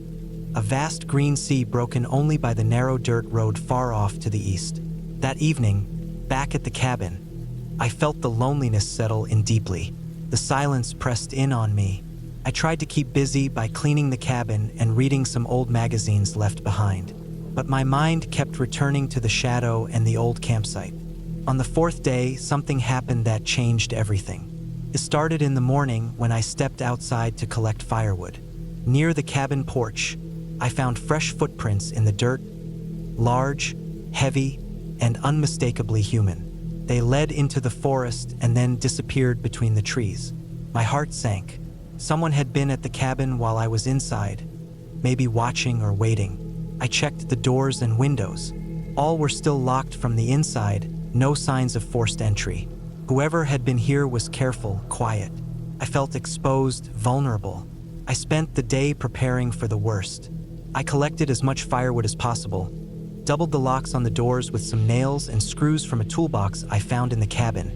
a vast green sea broken only by the narrow dirt road far off to the east. That evening, back at the cabin, I felt the loneliness settle in deeply. The silence pressed in on me. I tried to keep busy by cleaning the cabin and reading some old magazines left behind, but my mind kept returning to the shadow and the old campsite. On the fourth day, something happened that changed everything. It started in the morning when I stepped outside to collect firewood. Near the cabin porch, I found fresh footprints in the dirt, large, heavy, and unmistakably human. They led into the forest and then disappeared between the trees. My heart sank. Someone had been at the cabin while I was inside, maybe watching or waiting. I checked the doors and windows. All were still locked from the inside, no signs of forced entry. Whoever had been here was careful, quiet. I felt exposed, vulnerable. I spent the day preparing for the worst. I collected as much firewood as possible, doubled the locks on the doors with some nails and screws from a toolbox I found in the cabin,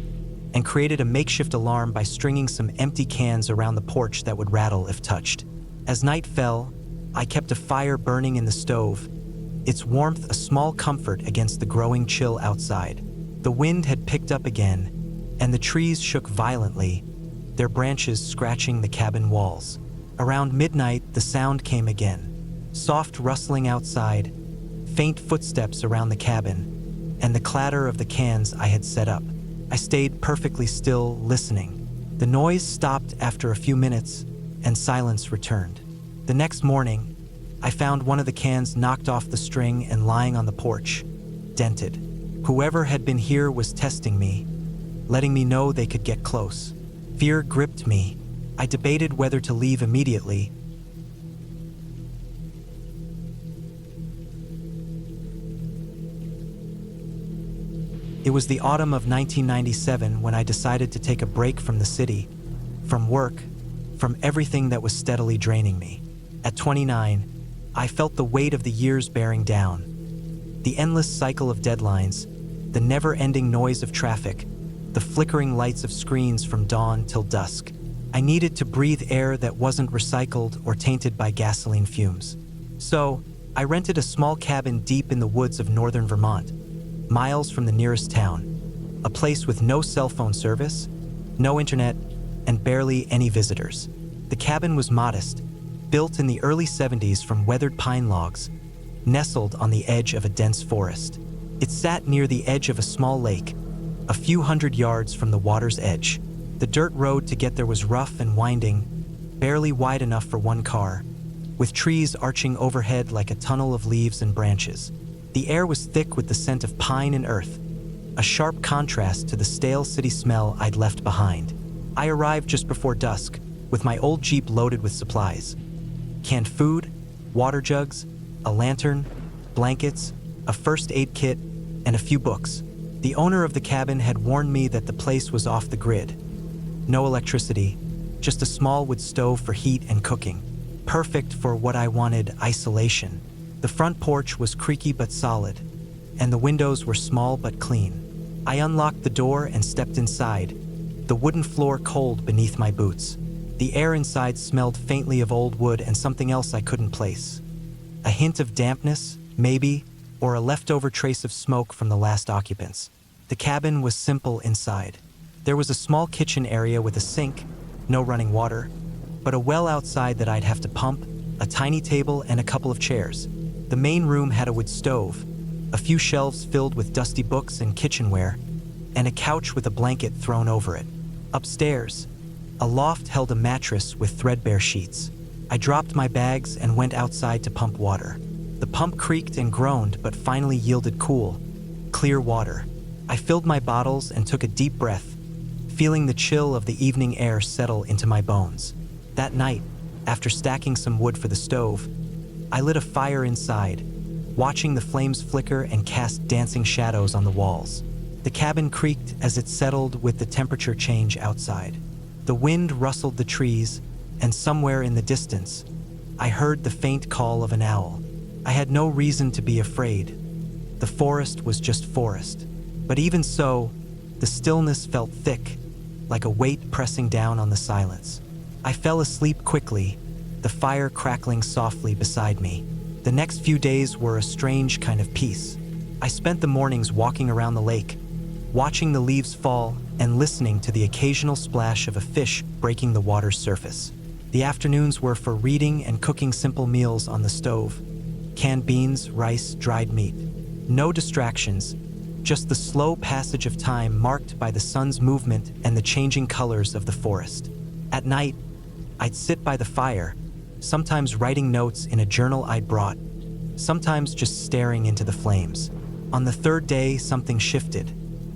and created a makeshift alarm by stringing some empty cans around the porch that would rattle if touched. As night fell, I kept a fire burning in the stove, its warmth a small comfort against the growing chill outside. The wind had picked up again, and the trees shook violently, their branches scratching the cabin walls. Around midnight, the sound came again. Soft rustling outside, faint footsteps around the cabin, and the clatter of the cans I had set up. I stayed perfectly still, listening. The noise stopped after a few minutes, and silence returned. The next morning, I found one of the cans knocked off the string and lying on the porch, dented. Whoever had been here was testing me, letting me know they could get close. Fear gripped me. I debated whether to leave immediately. It was the autumn of 1997 when I decided to take a break from the city, from work, from everything that was steadily draining me. At 29, I felt the weight of the years bearing down. The endless cycle of deadlines, the never-ending noise of traffic, the flickering lights of screens from dawn till dusk. I needed to breathe air that wasn't recycled or tainted by gasoline fumes. So, I rented a small cabin deep in the woods of northern Vermont, miles from the nearest town, a place with no cell phone service, no internet, and barely any visitors. The cabin was modest, built in the early 70s from weathered pine logs, nestled on the edge of a dense forest. It sat near the edge of a small lake, a few hundred yards from the water's edge. The dirt road to get there was rough and winding, barely wide enough for one car, with trees arching overhead like a tunnel of leaves and branches. The air was thick with the scent of pine and earth, a sharp contrast to the stale city smell I'd left behind. I arrived just before dusk, with my old Jeep loaded with supplies. Canned food, water jugs, a lantern, blankets, a first aid kit, and a few books. The owner of the cabin had warned me that the place was off the grid. No electricity, just a small wood stove for heat and cooking. Perfect for what I wanted: isolation. The front porch was creaky but solid, and the windows were small but clean. I unlocked the door and stepped inside, the wooden floor cold beneath my boots. The air inside smelled faintly of old wood and something else I couldn't place. A hint of dampness, maybe, or a leftover trace of smoke from the last occupants. The cabin was simple inside. There was a small kitchen area with a sink, no running water, but a well outside that I'd have to pump, a tiny table, and a couple of chairs. The main room had a wood stove, a few shelves filled with dusty books and kitchenware, and a couch with a blanket thrown over it. Upstairs, a loft held a mattress with threadbare sheets. I dropped my bags and went outside to pump water. The pump creaked and groaned but finally yielded cool, clear water. I filled my bottles and took a deep breath, feeling the chill of the evening air settle into my bones. That night, after stacking some wood for the stove, I lit a fire inside, watching the flames flicker and cast dancing shadows on the walls. The cabin creaked as it settled with the temperature change outside. The wind rustled the trees, and somewhere in the distance, I heard the faint call of an owl. I had no reason to be afraid. The forest was just forest. But even so, the stillness felt thick, like a weight pressing down on the silence. I fell asleep quickly, the fire crackling softly beside me. The next few days were a strange kind of peace. I spent the mornings walking around the lake, watching the leaves fall and listening to the occasional splash of a fish breaking the water's surface. The afternoons were for reading and cooking simple meals on the stove: canned beans, rice, dried meat. No distractions, just the slow passage of time marked by the sun's movement and the changing colors of the forest. At night, I'd sit by the fire, sometimes writing notes in a journal I'd brought, sometimes just staring into the flames. On the third day, something shifted.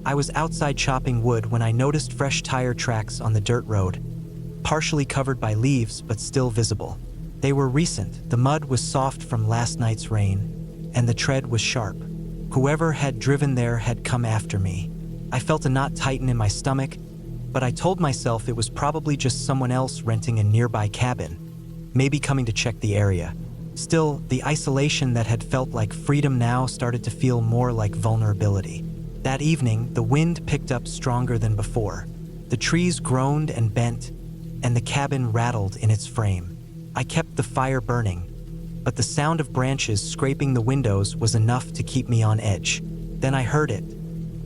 I was outside chopping wood when I noticed fresh tire tracks on the dirt road, partially covered by leaves but still visible. They were recent. The mud was soft from last night's rain, and the tread was sharp. Whoever had driven there had come after me. I felt a knot tighten in my stomach, but I told myself it was probably just someone else renting a nearby cabin, maybe coming to check the area. Still, the isolation that had felt like freedom now started to feel more like vulnerability. That evening, the wind picked up stronger than before. The trees groaned and bent, and the cabin rattled in its frame. I kept the fire burning, but the sound of branches scraping the windows was enough to keep me on edge. Then I heard it,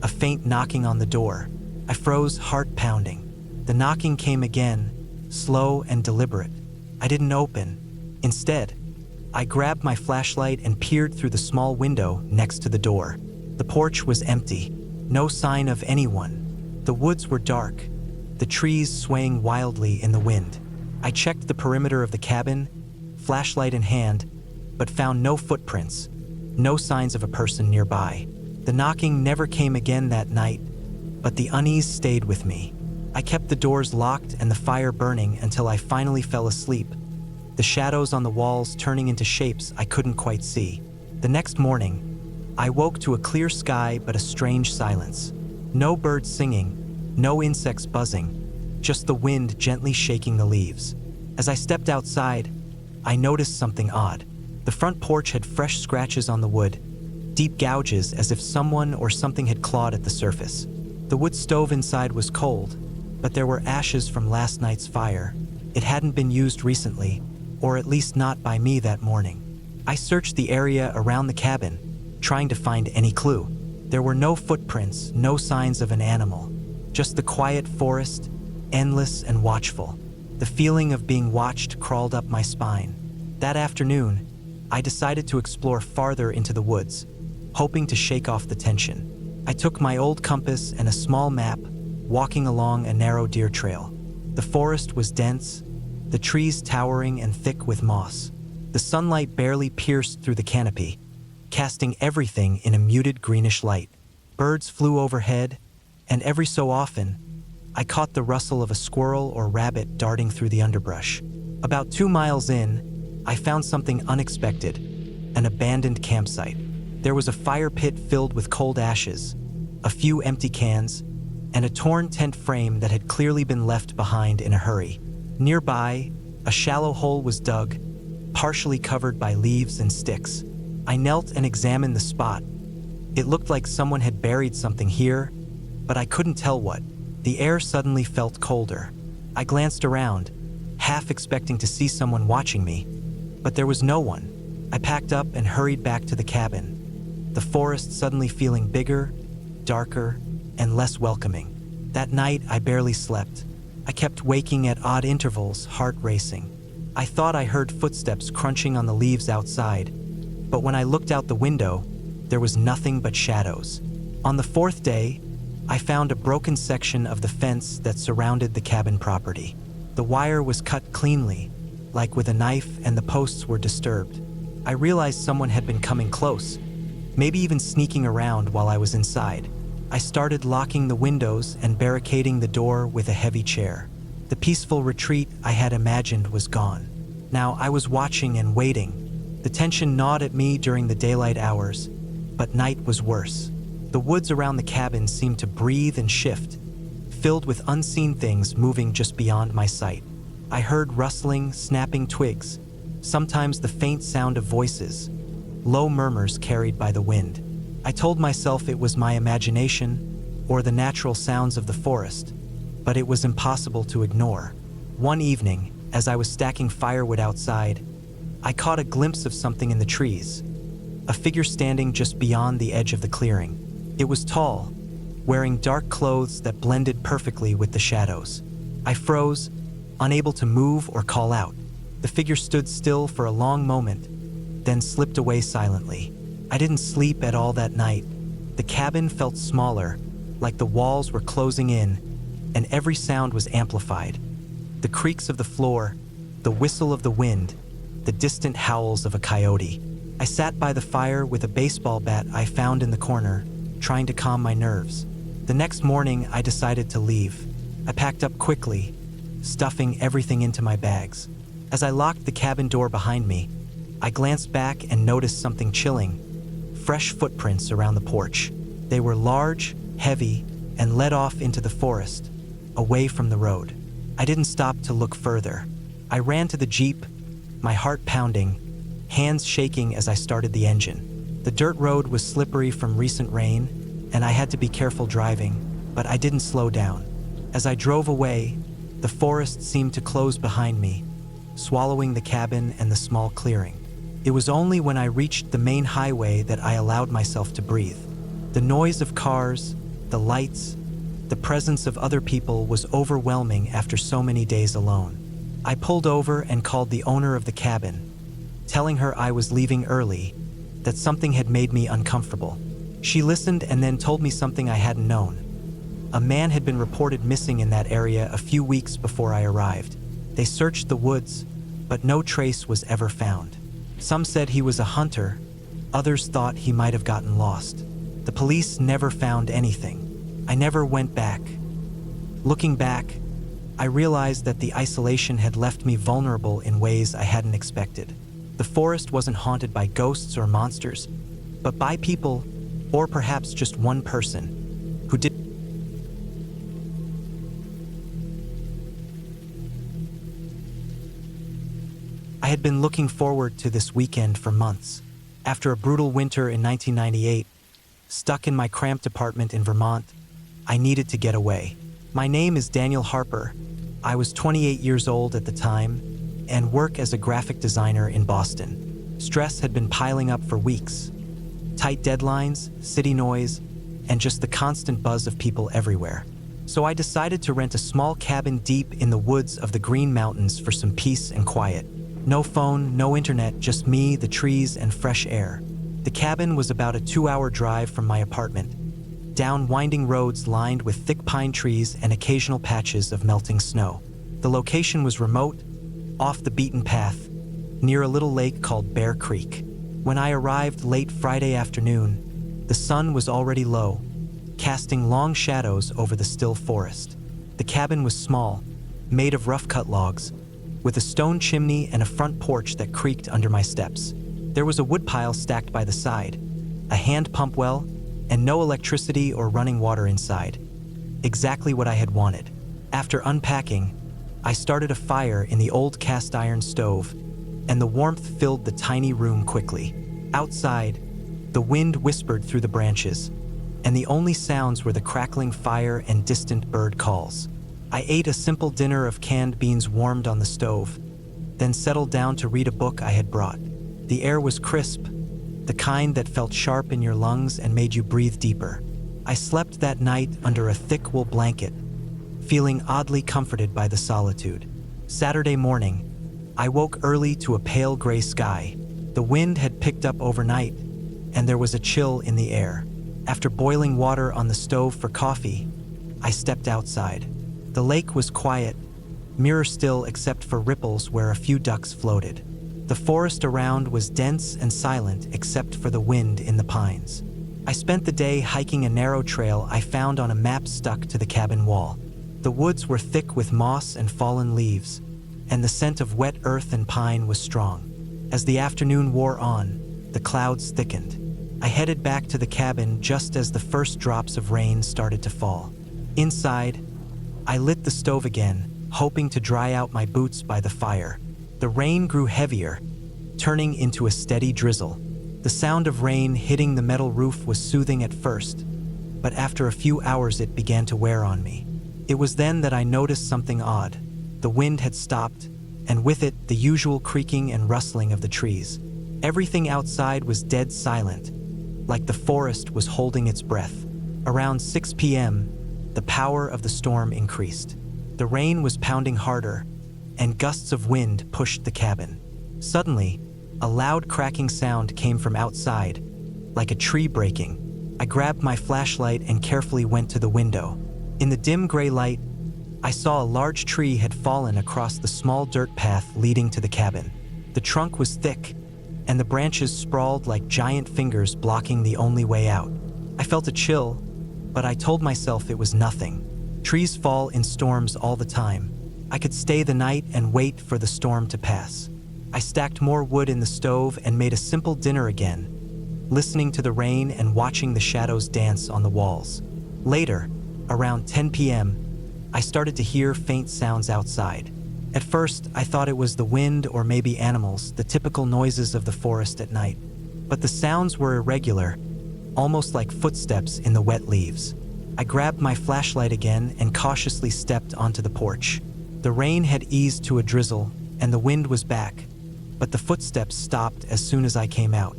a faint knocking on the door. I froze, heart pounding. The knocking came again, slow and deliberate. I didn't open. Instead, I grabbed my flashlight and peered through the small window next to the door. The porch was empty, no sign of anyone. The woods were dark, the trees swaying wildly in the wind. I checked the perimeter of the cabin, flashlight in hand, but found no footprints, no signs of a person nearby. The knocking never came again that night, but the unease stayed with me. I kept the doors locked and the fire burning until I finally fell asleep, the shadows on the walls turning into shapes I couldn't quite see. The next morning, I woke to a clear sky but a strange silence. No birds singing, no insects buzzing, just the wind gently shaking the leaves. As I stepped outside, I noticed something odd. The front porch had fresh scratches on the wood, deep gouges as if someone or something had clawed at the surface. The wood stove inside was cold, but there were ashes from last night's fire. It hadn't been used recently, or at least not by me that morning. I searched the area around the cabin, trying to find any clue. There were no footprints, no signs of an animal, just the quiet forest, endless and watchful. The feeling of being watched crawled up my spine. That afternoon, I decided to explore farther into the woods, hoping to shake off the tension. I took my old compass and a small map, walking along a narrow deer trail. The forest was dense, the trees towering and thick with moss. The sunlight barely pierced through the canopy, casting everything in a muted greenish light. Birds flew overhead, and every so often, I caught the rustle of a squirrel or rabbit darting through the underbrush. About 2 miles in, I found something unexpected, an abandoned campsite. There was a fire pit filled with cold ashes, a few empty cans, and a torn tent frame that had clearly been left behind in a hurry. Nearby, a shallow hole was dug, partially covered by leaves and sticks. I knelt and examined the spot. It looked like someone had buried something here, but I couldn't tell what. The air suddenly felt colder. I glanced around, half expecting to see someone watching me, but there was no one. I packed up and hurried back to the cabin, the forest suddenly feeling bigger, darker, and less welcoming. That night, I barely slept. I kept waking at odd intervals, heart racing. I thought I heard footsteps crunching on the leaves outside, but when I looked out the window, there was nothing but shadows. On the 4th day, I found a broken section of the fence that surrounded the cabin property. The wire was cut cleanly, like with a knife, and the posts were disturbed. I realized someone had been coming close, maybe even sneaking around while I was inside. I started locking the windows and barricading the door with a heavy chair. The peaceful retreat I had imagined was gone. Now I was watching and waiting. The tension gnawed at me during the daylight hours, but night was worse. The woods around the cabin seemed to breathe and shift, filled with unseen things moving just beyond my sight. I heard rustling, snapping twigs, sometimes the faint sound of voices, low murmurs carried by the wind. I told myself it was my imagination or the natural sounds of the forest, but it was impossible to ignore. One evening, as I was stacking firewood outside, I caught a glimpse of something in the trees, a figure standing just beyond the edge of the clearing. It was tall, wearing dark clothes that blended perfectly with the shadows. I froze, unable to move or call out. The figure stood still for a long moment, then slipped away silently. I didn't sleep at all that night. The cabin felt smaller, like the walls were closing in, and every sound was amplified. The creaks of the floor, the whistle of the wind, the distant howls of a coyote. I sat by the fire with a baseball bat I found in the corner, trying to calm my nerves. The next morning, I decided to leave. I packed up quickly, stuffing everything into my bags. As I locked the cabin door behind me, I glanced back and noticed something chilling: fresh footprints around the porch. They were large, heavy, and led off into the forest, away from the road. I didn't stop to look further. I ran to the Jeep, my heart pounding, hands shaking as I started the engine. The dirt road was slippery from recent rain, and I had to be careful driving, but I didn't slow down. As I drove away, the forest seemed to close behind me, swallowing the cabin and the small clearing. It was only when I reached the main highway that I allowed myself to breathe. The noise of cars, the lights, the presence of other people was overwhelming after so many days alone. I pulled over and called the owner of the cabin, telling her I was leaving early, that something had made me uncomfortable. She listened and then told me something I hadn't known. A man had been reported missing in that area a few weeks before I arrived. They searched the woods, but no trace was ever found. Some said he was a hunter, others thought he might have gotten lost. The police never found anything. I never went back. Looking back, I realized that the isolation had left me vulnerable in ways I hadn't expected. The forest wasn't haunted by ghosts or monsters, but by people, or perhaps just one person, who did. I had been looking forward to this weekend for months. After a brutal winter in 1998, stuck in my cramped apartment in Vermont, I needed to get away. My name is Daniel Harper. I was 28 years old at the time and work as a graphic designer in Boston. Stress had been piling up for weeks. Tight deadlines, city noise, and just the constant buzz of people everywhere. So I decided to rent a small cabin deep in the woods of the Green Mountains for some peace and quiet. No phone, no internet, just me, the trees, and fresh air. The cabin was about a 2-hour drive from my apartment, down winding roads lined with thick pine trees and occasional patches of melting snow. The location was remote, off the beaten path, near a little lake called Bear Creek. When I arrived late Friday afternoon, the sun was already low, casting long shadows over the still forest. The cabin was small, made of rough-cut logs, with a stone chimney and a front porch that creaked under my steps. There was a woodpile stacked by the side, a hand pump well, and no electricity or running water inside. Exactly what I had wanted. After unpacking, I started a fire in the old cast iron stove, and the warmth filled the tiny room quickly. Outside, the wind whispered through the branches, and the only sounds were the crackling fire and distant bird calls. I ate a simple dinner of canned beans warmed on the stove, then settled down to read a book I had brought. The air was crisp, the kind that felt sharp in your lungs and made you breathe deeper. I slept that night under a thick wool blanket, feeling oddly comforted by the solitude. Saturday morning, I woke early to a pale gray sky. The wind had picked up overnight, and there was a chill in the air. After boiling water on the stove for coffee, I stepped outside. The lake was quiet, mirror still except for ripples where a few ducks floated. The forest around was dense and silent except for the wind in the pines. I spent the day hiking a narrow trail I found on a map stuck to the cabin wall. The woods were thick with moss and fallen leaves, and the scent of wet earth and pine was strong. As the afternoon wore on, the clouds thickened. I headed back to the cabin just as the first drops of rain started to fall. Inside, I lit the stove again, hoping to dry out my boots by the fire. The rain grew heavier, turning into a steady drizzle. The sound of rain hitting the metal roof was soothing at first, but after a few hours it began to wear on me. It was then that I noticed something odd. The wind had stopped, and with it, the usual creaking and rustling of the trees. Everything outside was dead silent, like the forest was holding its breath. Around 6 p.m., the power of the storm increased. The rain was pounding harder, and gusts of wind pushed the cabin. Suddenly, a loud cracking sound came from outside, like a tree breaking. I grabbed my flashlight and carefully went to the window. In the dim gray light, I saw a large tree had fallen across the small dirt path leading to the cabin. The trunk was thick, and the branches sprawled like giant fingers blocking the only way out. I felt a chill, but I told myself it was nothing. Trees fall in storms all the time. I could stay the night and wait for the storm to pass. I stacked more wood in the stove and made a simple dinner again, listening to the rain and watching the shadows dance on the walls. Later, around 10 p.m., I started to hear faint sounds outside. At first, I thought it was the wind or maybe animals, the typical noises of the forest at night. But the sounds were irregular, almost like footsteps in the wet leaves. I grabbed my flashlight again and cautiously stepped onto the porch. The rain had eased to a drizzle, and the wind was back, but the footsteps stopped as soon as I came out.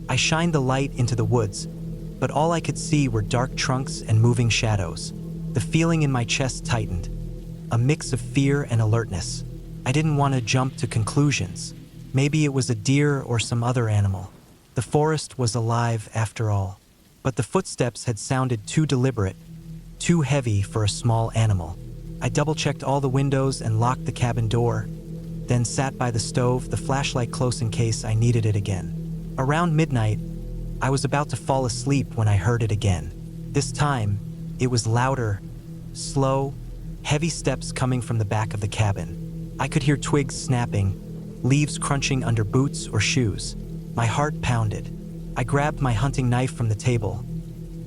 I shined the light into the woods, but all I could see were dark trunks and moving shadows. The feeling in my chest tightened, a mix of fear and alertness. I didn't want to jump to conclusions. Maybe it was a deer or some other animal. The forest was alive after all. But the footsteps had sounded too deliberate, too heavy for a small animal. I double-checked all the windows and locked the cabin door, then sat by the stove, the flashlight close in case I needed it again. Around midnight, I was about to fall asleep when I heard it again. This time, it was louder, slow, heavy steps coming from the back of the cabin. I could hear twigs snapping, leaves crunching under boots or shoes. My heart pounded. I grabbed my hunting knife from the table.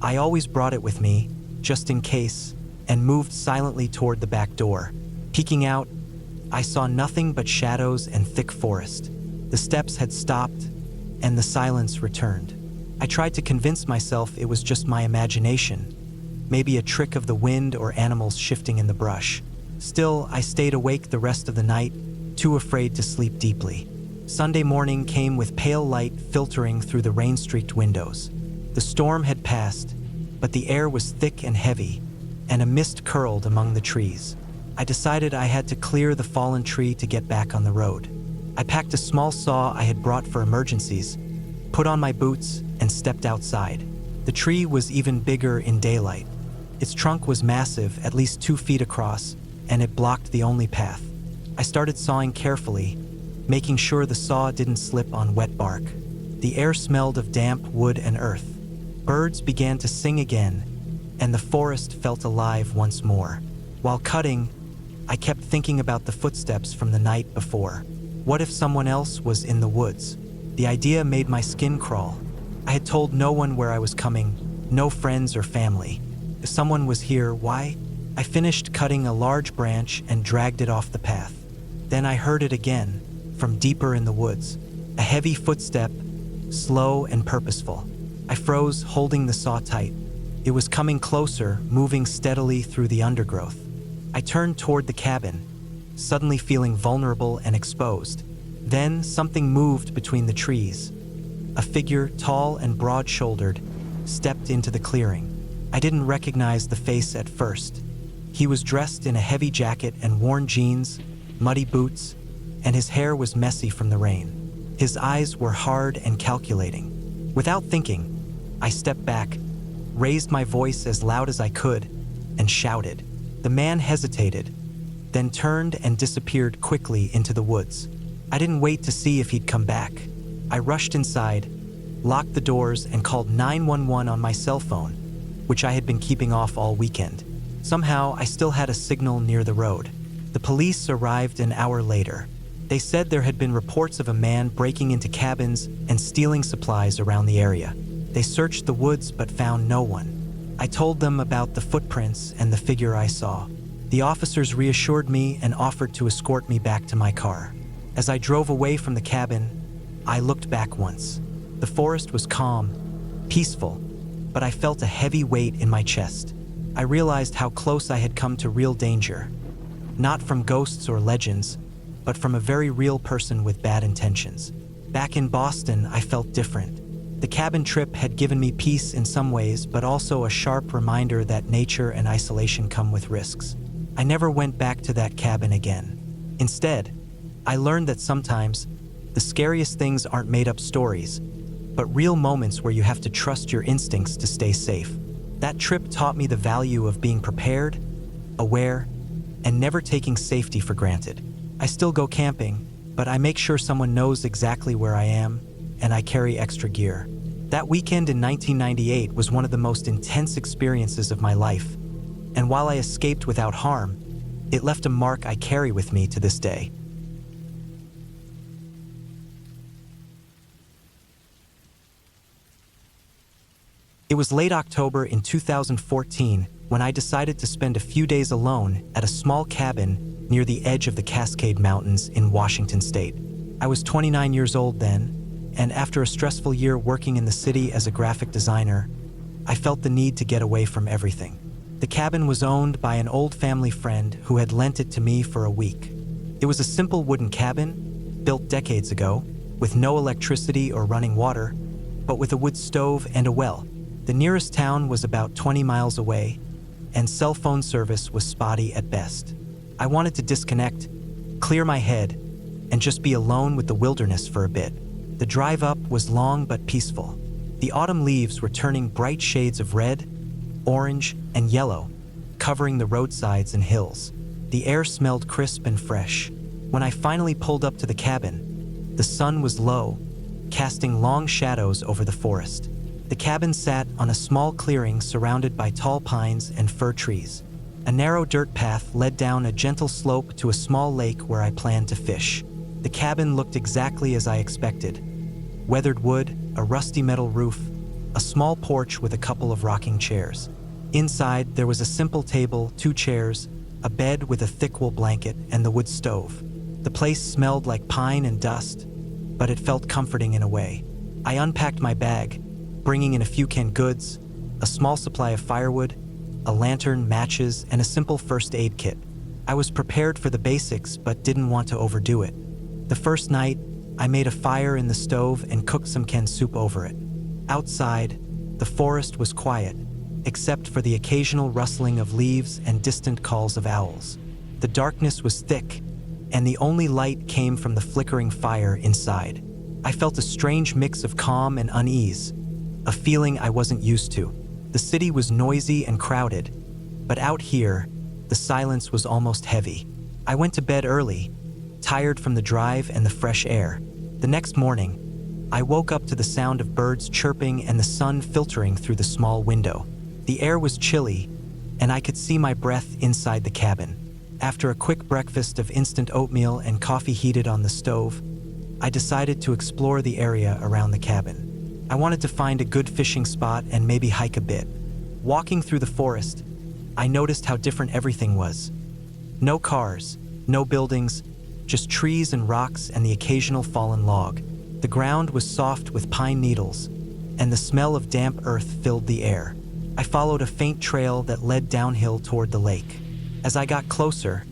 I always brought it with me, just in case, and moved silently toward the back door. Peeking out, I saw nothing but shadows and thick forest. The steps had stopped, and the silence returned. I tried to convince myself it was just my imagination, maybe a trick of the wind or animals shifting in the brush. Still, I stayed awake the rest of the night, too afraid to sleep deeply. Sunday morning came with pale light filtering through the rain-streaked windows. The storm had passed, but the air was thick and heavy, and a mist curled among the trees. I decided I had to clear the fallen tree to get back on the road. I packed a small saw I had brought for emergencies, put on my boots, and stepped outside. The tree was even bigger in daylight. Its trunk was massive, at least 2 feet across, and it blocked the only path. I started sawing carefully, making sure the saw didn't slip on wet bark. The air smelled of damp wood and earth. Birds began to sing again, and the forest felt alive once more. While cutting, I kept thinking about the footsteps from the night before. What if someone else was in the woods? The idea made my skin crawl. I had told no one where I was coming, no friends or family. If someone was here, why? I finished cutting a large branch and dragged it off the path. Then I heard it again, from deeper in the woods. A heavy footstep, slow and purposeful. I froze, holding the saw tight. It was coming closer, moving steadily through the undergrowth. I turned toward the cabin, suddenly feeling vulnerable and exposed. Then something moved between the trees. A figure, tall and broad-shouldered, stepped into the clearing. I didn't recognize the face at first. He was dressed in a heavy jacket and worn jeans, muddy boots, and his hair was messy from the rain. His eyes were hard and calculating. Without thinking, I stepped back, raised my voice as loud as I could, and shouted. The man hesitated, then turned and disappeared quickly into the woods. I didn't wait to see if he'd come back. I rushed inside, locked the doors, and called 911 on my cell phone, which I had been keeping off all weekend. Somehow, I still had a signal near the road. The police arrived an hour later. They said there had been reports of a man breaking into cabins and stealing supplies around the area. They searched the woods but found no one. I told them about the footprints and the figure I saw. The officers reassured me and offered to escort me back to my car. As I drove away from the cabin, I looked back once. The forest was calm, peaceful, but I felt a heavy weight in my chest. I realized how close I had come to real danger. Not from ghosts or legends, but from a very real person with bad intentions. Back in Boston, I felt different. The cabin trip had given me peace in some ways, but also a sharp reminder that nature and isolation come with risks. I never went back to that cabin again. Instead, I learned that sometimes the scariest things aren't made-up stories, but real moments where you have to trust your instincts to stay safe. That trip taught me the value of being prepared, aware, and never taking safety for granted. I still go camping, but I make sure someone knows exactly where I am, and I carry extra gear. That weekend in 1998 was one of the most intense experiences of my life, and while I escaped without harm, it left a mark I carry with me to this day. It was late October in 2014 when I decided to spend a few days alone at a small cabin near the edge of the Cascade Mountains in Washington state. I was 29 years old then, and after a stressful year working in the city as a graphic designer, I felt the need to get away from everything. The cabin was owned by an old family friend who had lent it to me for a week. It was a simple wooden cabin, built decades ago, with no electricity or running water, but with a wood stove and a well. The nearest town was about 20 miles away, and cell phone service was spotty at best. I wanted to disconnect, clear my head, and just be alone with the wilderness for a bit. The drive up was long but peaceful. The autumn leaves were turning bright shades of red, orange, and yellow, covering the roadsides and hills. The air smelled crisp and fresh. When I finally pulled up to the cabin, the sun was low, casting long shadows over the forest. The cabin sat on a small clearing surrounded by tall pines and fir trees. A narrow dirt path led down a gentle slope to a small lake where I planned to fish. The cabin looked exactly as I expected. Weathered wood, a rusty metal roof, a small porch with a couple of rocking chairs. Inside, there was a simple table, 2 chairs, a bed with a thick wool blanket, and the wood stove. The place smelled like pine and dust, but it felt comforting in a way. I unpacked my bag, bringing in a few canned goods, a small supply of firewood, a lantern, matches, and a simple first aid kit. I was prepared for the basics but didn't want to overdo it. The first night, I made a fire in the stove and cooked some canned soup over it. Outside, the forest was quiet, except for the occasional rustling of leaves and distant calls of owls. The darkness was thick, and the only light came from the flickering fire inside. I felt a strange mix of calm and unease, a feeling I wasn't used to. The city was noisy and crowded, but out here, the silence was almost heavy. I went to bed early, tired from the drive and the fresh air. The next morning, I woke up to the sound of birds chirping and the sun filtering through the small window. The air was chilly, and I could see my breath inside the cabin. After a quick breakfast of instant oatmeal and coffee heated on the stove, I decided to explore the area around the cabin. I wanted to find a good fishing spot and maybe hike a bit. Walking through the forest, I noticed how different everything was. No cars, no buildings, just trees and rocks and the occasional fallen log. The ground was soft with pine needles, and the smell of damp earth filled the air. I followed a faint trail that led downhill toward the lake. As I got closer,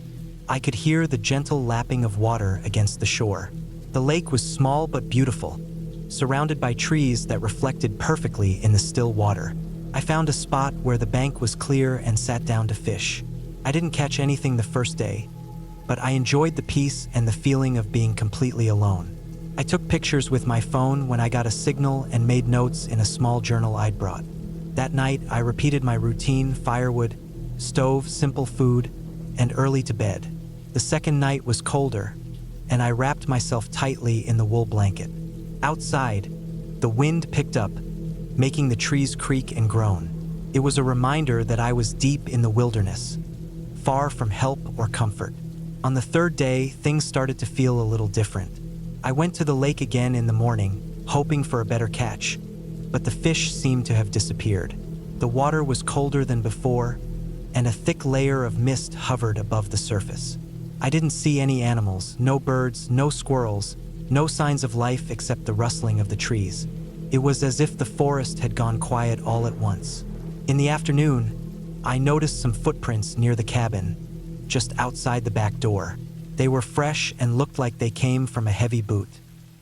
I could hear the gentle lapping of water against the shore. The lake was small but beautiful, surrounded by trees that reflected perfectly in the still water. I found a spot where the bank was clear and sat down to fish. I didn't catch anything the first day, but I enjoyed the peace and the feeling of being completely alone. I took pictures with my phone when I got a signal and made notes in a small journal I'd brought. That night, I repeated my routine: firewood, stove, simple food, and early to bed. The second night was colder, and I wrapped myself tightly in the wool blanket. Outside, the wind picked up, making the trees creak and groan. It was a reminder that I was deep in the wilderness, far from help or comfort. On the third day, things started to feel a little different. I went to the lake again in the morning, hoping for a better catch, but the fish seemed to have disappeared. The water was colder than before, and a thick layer of mist hovered above the surface. I didn't see any animals, no birds, no squirrels, no signs of life except the rustling of the trees. It was as if the forest had gone quiet all at once. In the afternoon, I noticed some footprints near the cabin, just outside the back door. They were fresh and looked like they came from a heavy boot.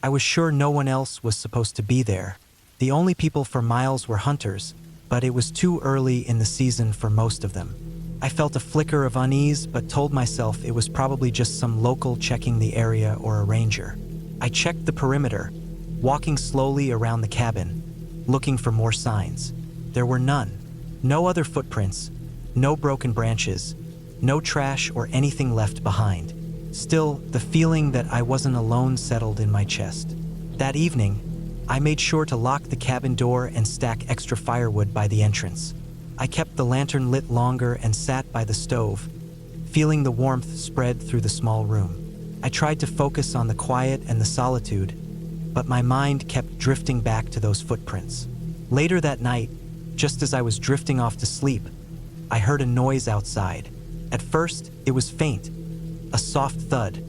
I was sure no one else was supposed to be there. The only people for miles were hunters, but it was too early in the season for most of them. I felt a flicker of unease, but told myself it was probably just some local checking the area or a ranger. I checked the perimeter, walking slowly around the cabin, looking for more signs. There were none. No other footprints, no broken branches, no trash or anything left behind. Still, the feeling that I wasn't alone settled in my chest. That evening, I made sure to lock the cabin door and stack extra firewood by the entrance. I kept the lantern lit longer and sat by the stove, feeling the warmth spread through the small room. I tried to focus on the quiet and the solitude, but my mind kept drifting back to those footprints. Later that night, just as I was drifting off to sleep, I heard a noise outside. At first, it was faint, a soft thud,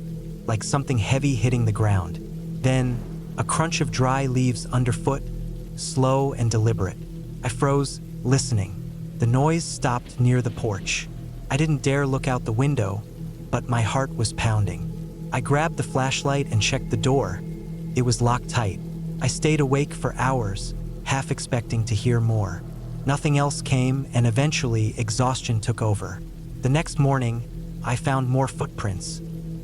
like something heavy hitting the ground. Then, a crunch of dry leaves underfoot, slow and deliberate. I froze, listening. The noise stopped near the porch. I didn't dare look out the window, but my heart was pounding. I grabbed the flashlight and checked the door. It was locked tight. I stayed awake for hours, half expecting to hear more. Nothing else came, and eventually exhaustion took over. The next morning, I found more footprints,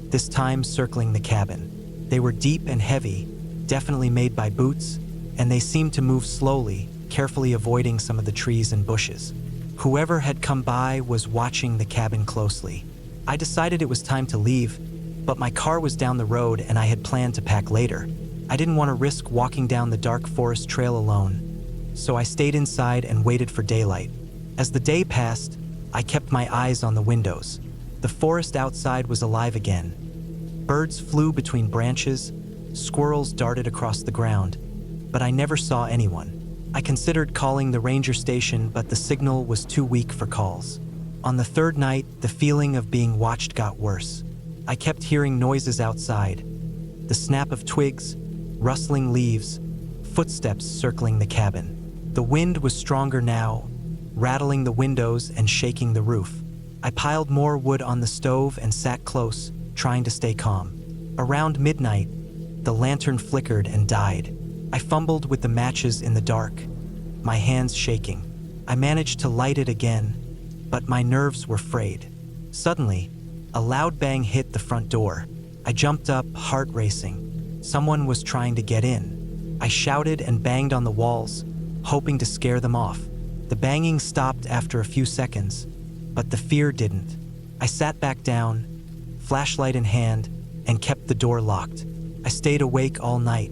this time circling the cabin. They were deep and heavy, definitely made by boots, and they seemed to move slowly, carefully avoiding some of the trees and bushes. Whoever had come by was watching the cabin closely. I decided it was time to leave, but my car was down the road and I had planned to pack later. I didn't want to risk walking down the dark forest trail alone, so I stayed inside and waited for daylight. As the day passed, I kept my eyes on the windows. The forest outside was alive again. Birds flew between branches, squirrels darted across the ground, but I never saw anyone. I considered calling the ranger station, but the signal was too weak for calls. On the third night, the feeling of being watched got worse. I kept hearing noises outside, the snap of twigs, rustling leaves, footsteps circling the cabin. The wind was stronger now, rattling the windows and shaking the roof. I piled more wood on the stove and sat close, trying to stay calm. Around midnight, the lantern flickered and died. I fumbled with the matches in the dark, my hands shaking. I managed to light it again, but my nerves were frayed. Suddenly, a loud bang hit the front door. I jumped up, heart racing. Someone was trying to get in. I shouted and banged on the walls, hoping to scare them off. The banging stopped after a few seconds, but the fear didn't. I sat back down, flashlight in hand, and kept the door locked. I stayed awake all night.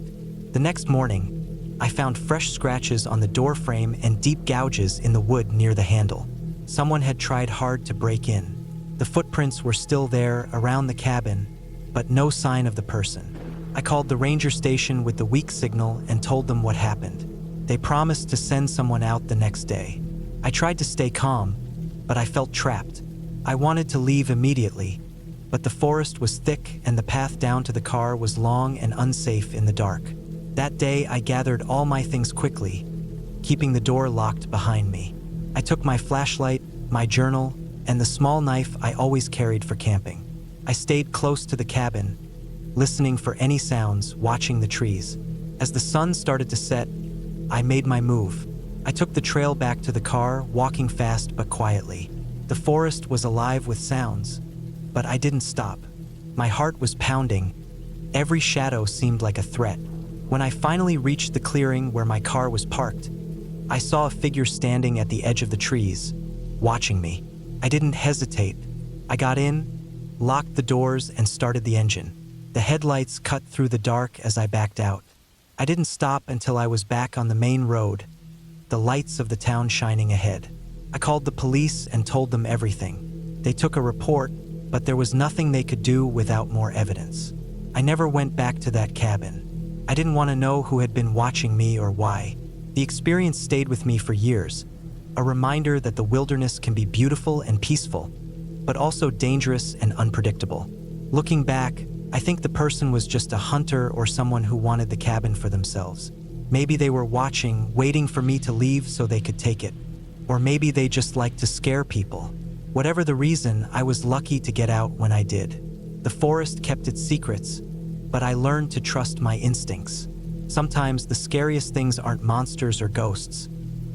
The next morning, I found fresh scratches on the door frame and deep gouges in the wood near the handle. Someone had tried hard to break in. The footprints were still there around the cabin, but no sign of the person. I called the ranger station with the weak signal and told them what happened. They promised to send someone out the next day. I tried to stay calm, but I felt trapped. I wanted to leave immediately, but the forest was thick and the path down to the car was long and unsafe in the dark. That day, I gathered all my things quickly, keeping the door locked behind me. I took my flashlight, my journal, and the small knife I always carried for camping. I stayed close to the cabin, listening for any sounds, watching the trees. As the sun started to set, I made my move. I took the trail back to the car, walking fast but quietly. The forest was alive with sounds, but I didn't stop. My heart was pounding. Every shadow seemed like a threat. When I finally reached the clearing where my car was parked, I saw a figure standing at the edge of the trees, watching me. I didn't hesitate. I got in, locked the doors, and started the engine. The headlights cut through the dark as I backed out. I didn't stop until I was back on the main road, the lights of the town shining ahead. I called the police and told them everything. They took a report, but there was nothing they could do without more evidence. I never went back to that cabin. I didn't want to know who had been watching me or why. The experience stayed with me for years, a reminder that the wilderness can be beautiful and peaceful, but also dangerous and unpredictable. Looking back, I think the person was just a hunter or someone who wanted the cabin for themselves. Maybe they were watching, waiting for me to leave so they could take it. Or maybe they just liked to scare people. Whatever the reason, I was lucky to get out when I did. The forest kept its secrets, but I learned to trust my instincts. Sometimes the scariest things aren't monsters or ghosts.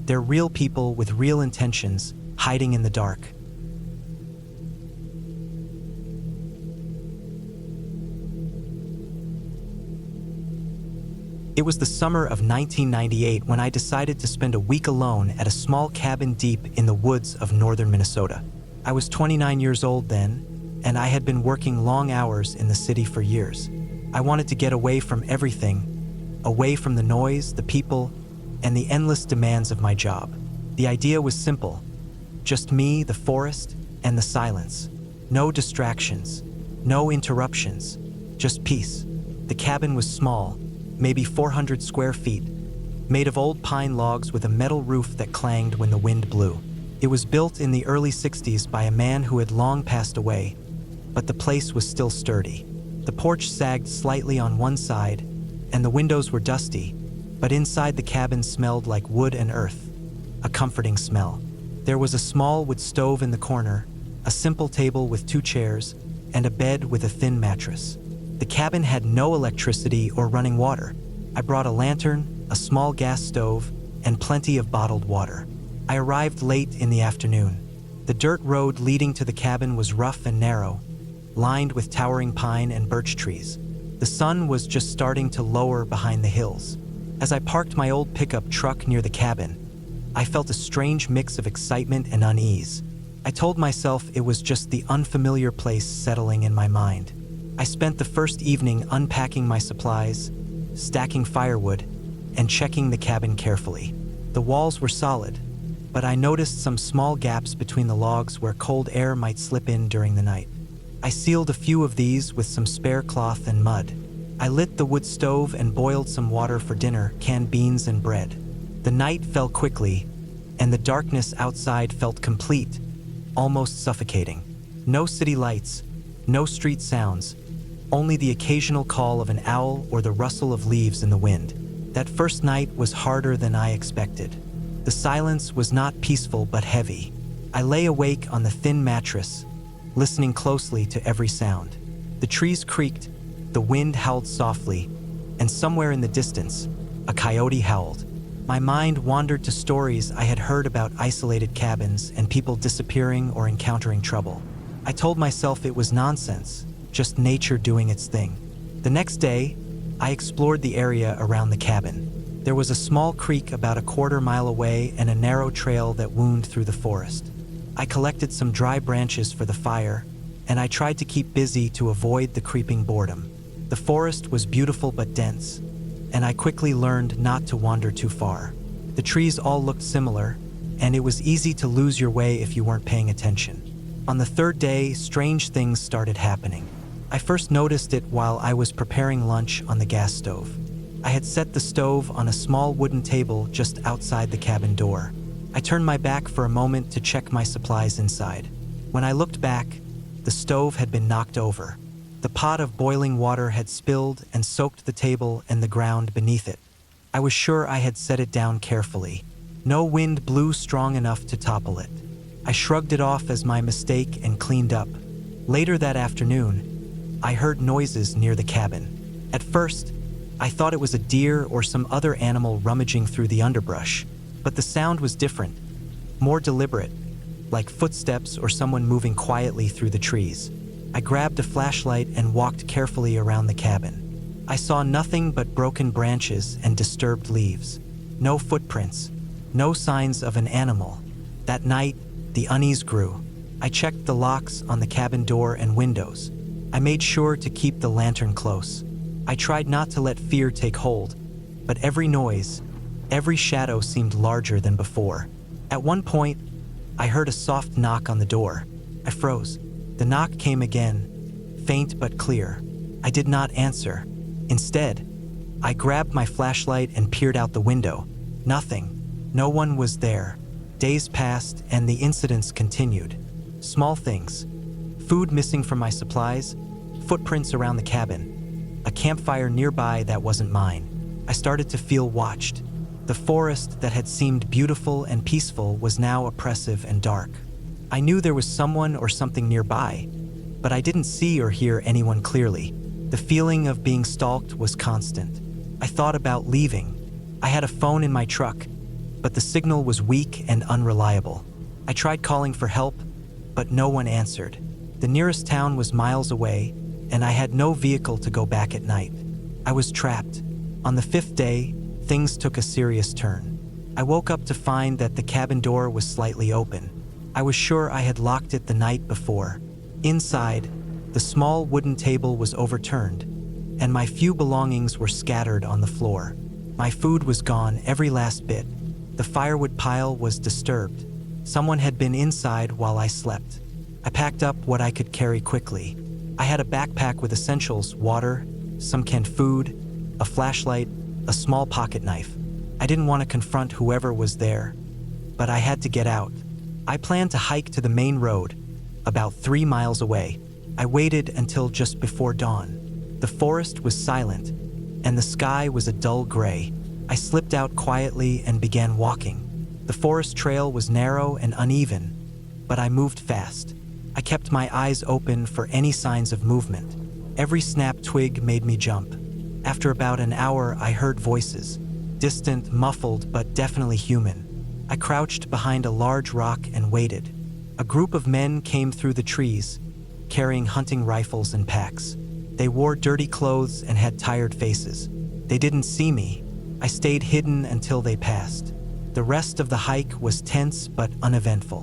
They're real people with real intentions, hiding in the dark. It was the summer of 1998 when I decided to spend a week alone at a small cabin deep in the woods of northern Minnesota. I was 29 years old then, and I had been working long hours in the city for years. I wanted to get away from everything, away from the noise, the people, and the endless demands of my job. The idea was simple: just me, the forest, and the silence. No distractions, no interruptions, just peace. The cabin was small, maybe 400 square feet, made of old pine logs with a metal roof that clanged when the wind blew. It was built in the early 60s by a man who had long passed away, but the place was still sturdy. The porch sagged slightly on one side, and the windows were dusty, but inside the cabin smelled like wood and earth, a comforting smell. There was a small wood stove in the corner, a simple table with 2 chairs, and a bed with a thin mattress. The cabin had no electricity or running water. I brought a lantern, a small gas stove, and plenty of bottled water. I arrived late in the afternoon. The dirt road leading to the cabin was rough and narrow, lined with towering pine and birch trees. The sun was just starting to lower behind the hills. As I parked my old pickup truck near the cabin, I felt a strange mix of excitement and unease. I told myself it was just the unfamiliar place settling in my mind. I spent the first evening unpacking my supplies, stacking firewood, and checking the cabin carefully. The walls were solid, but I noticed some small gaps between the logs where cold air might slip in during the night. I sealed a few of these with some spare cloth and mud. I lit the wood stove and boiled some water for dinner, canned beans and bread. The night fell quickly, and the darkness outside felt complete, almost suffocating. No city lights, no street sounds, only the occasional call of an owl or the rustle of leaves in the wind. That first night was harder than I expected. The silence was not peaceful but heavy. I lay awake on the thin mattress, listening closely to every sound. The trees creaked, the wind howled softly, and somewhere in the distance, a coyote howled. My mind wandered to stories I had heard about isolated cabins and people disappearing or encountering trouble. I told myself it was nonsense, just nature doing its thing. The next day, I explored the area around the cabin. There was a small creek about a quarter-mile away and a narrow trail that wound through the forest. I collected some dry branches for the fire, and I tried to keep busy to avoid the creeping boredom. The forest was beautiful but dense, and I quickly learned not to wander too far. The trees all looked similar, and it was easy to lose your way if you weren't paying attention. On the third day, strange things started happening. I first noticed it while I was preparing lunch on the gas stove. I had set the stove on a small wooden table just outside the cabin door. I turned my back for a moment to check my supplies inside. When I looked back, the stove had been knocked over. The pot of boiling water had spilled and soaked the table and the ground beneath it. I was sure I had set it down carefully. No wind blew strong enough to topple it. I shrugged it off as my mistake and cleaned up. Later that afternoon, I heard noises near the cabin. At first, I thought it was a deer or some other animal rummaging through the underbrush, but the sound was different, more deliberate, like footsteps or someone moving quietly through the trees. I grabbed a flashlight and walked carefully around the cabin. I saw nothing but broken branches and disturbed leaves. No footprints, no signs of an animal. That night, the unease grew. I checked the locks on the cabin door and windows. I made sure to keep the lantern close. I tried not to let fear take hold, but every noise, every shadow seemed larger than before. At one point, I heard a soft knock on the door. I froze. The knock came again, faint but clear. I did not answer. Instead, I grabbed my flashlight and peered out the window. Nothing. No one was there. Days passed and the incidents continued. Small things. Food missing from my supplies, footprints around the cabin, a campfire nearby that wasn't mine. I started to feel watched. The forest that had seemed beautiful and peaceful was now oppressive and dark. I knew there was someone or something nearby, but I didn't see or hear anyone clearly. The feeling of being stalked was constant. I thought about leaving. I had a phone in my truck, but the signal was weak and unreliable. I tried calling for help, but no one answered. The nearest town was miles away, and I had no vehicle to go back at night. I was trapped. On the fifth day, things took a serious turn. I woke up to find that the cabin door was slightly open. I was sure I had locked it the night before. Inside, the small wooden table was overturned, and my few belongings were scattered on the floor. My food was gone, every last bit. The firewood pile was disturbed. Someone had been inside while I slept. I packed up what I could carry quickly. I had a backpack with essentials, water, some canned food, a flashlight, a small pocket knife. I didn't want to confront whoever was there, but I had to get out. I planned to hike to the main road, about 3 miles away. I waited until just before dawn. The forest was silent, and the sky was a dull gray. I slipped out quietly and began walking. The forest trail was narrow and uneven, but I moved fast. I kept my eyes open for any signs of movement. Every snapped twig made me jump. After about an hour, I heard voices, distant, muffled, but definitely human. I crouched behind a large rock and waited. A group of men came through the trees, carrying hunting rifles and packs. They wore dirty clothes and had tired faces. They didn't see me. I stayed hidden until they passed. The rest of the hike was tense but uneventful.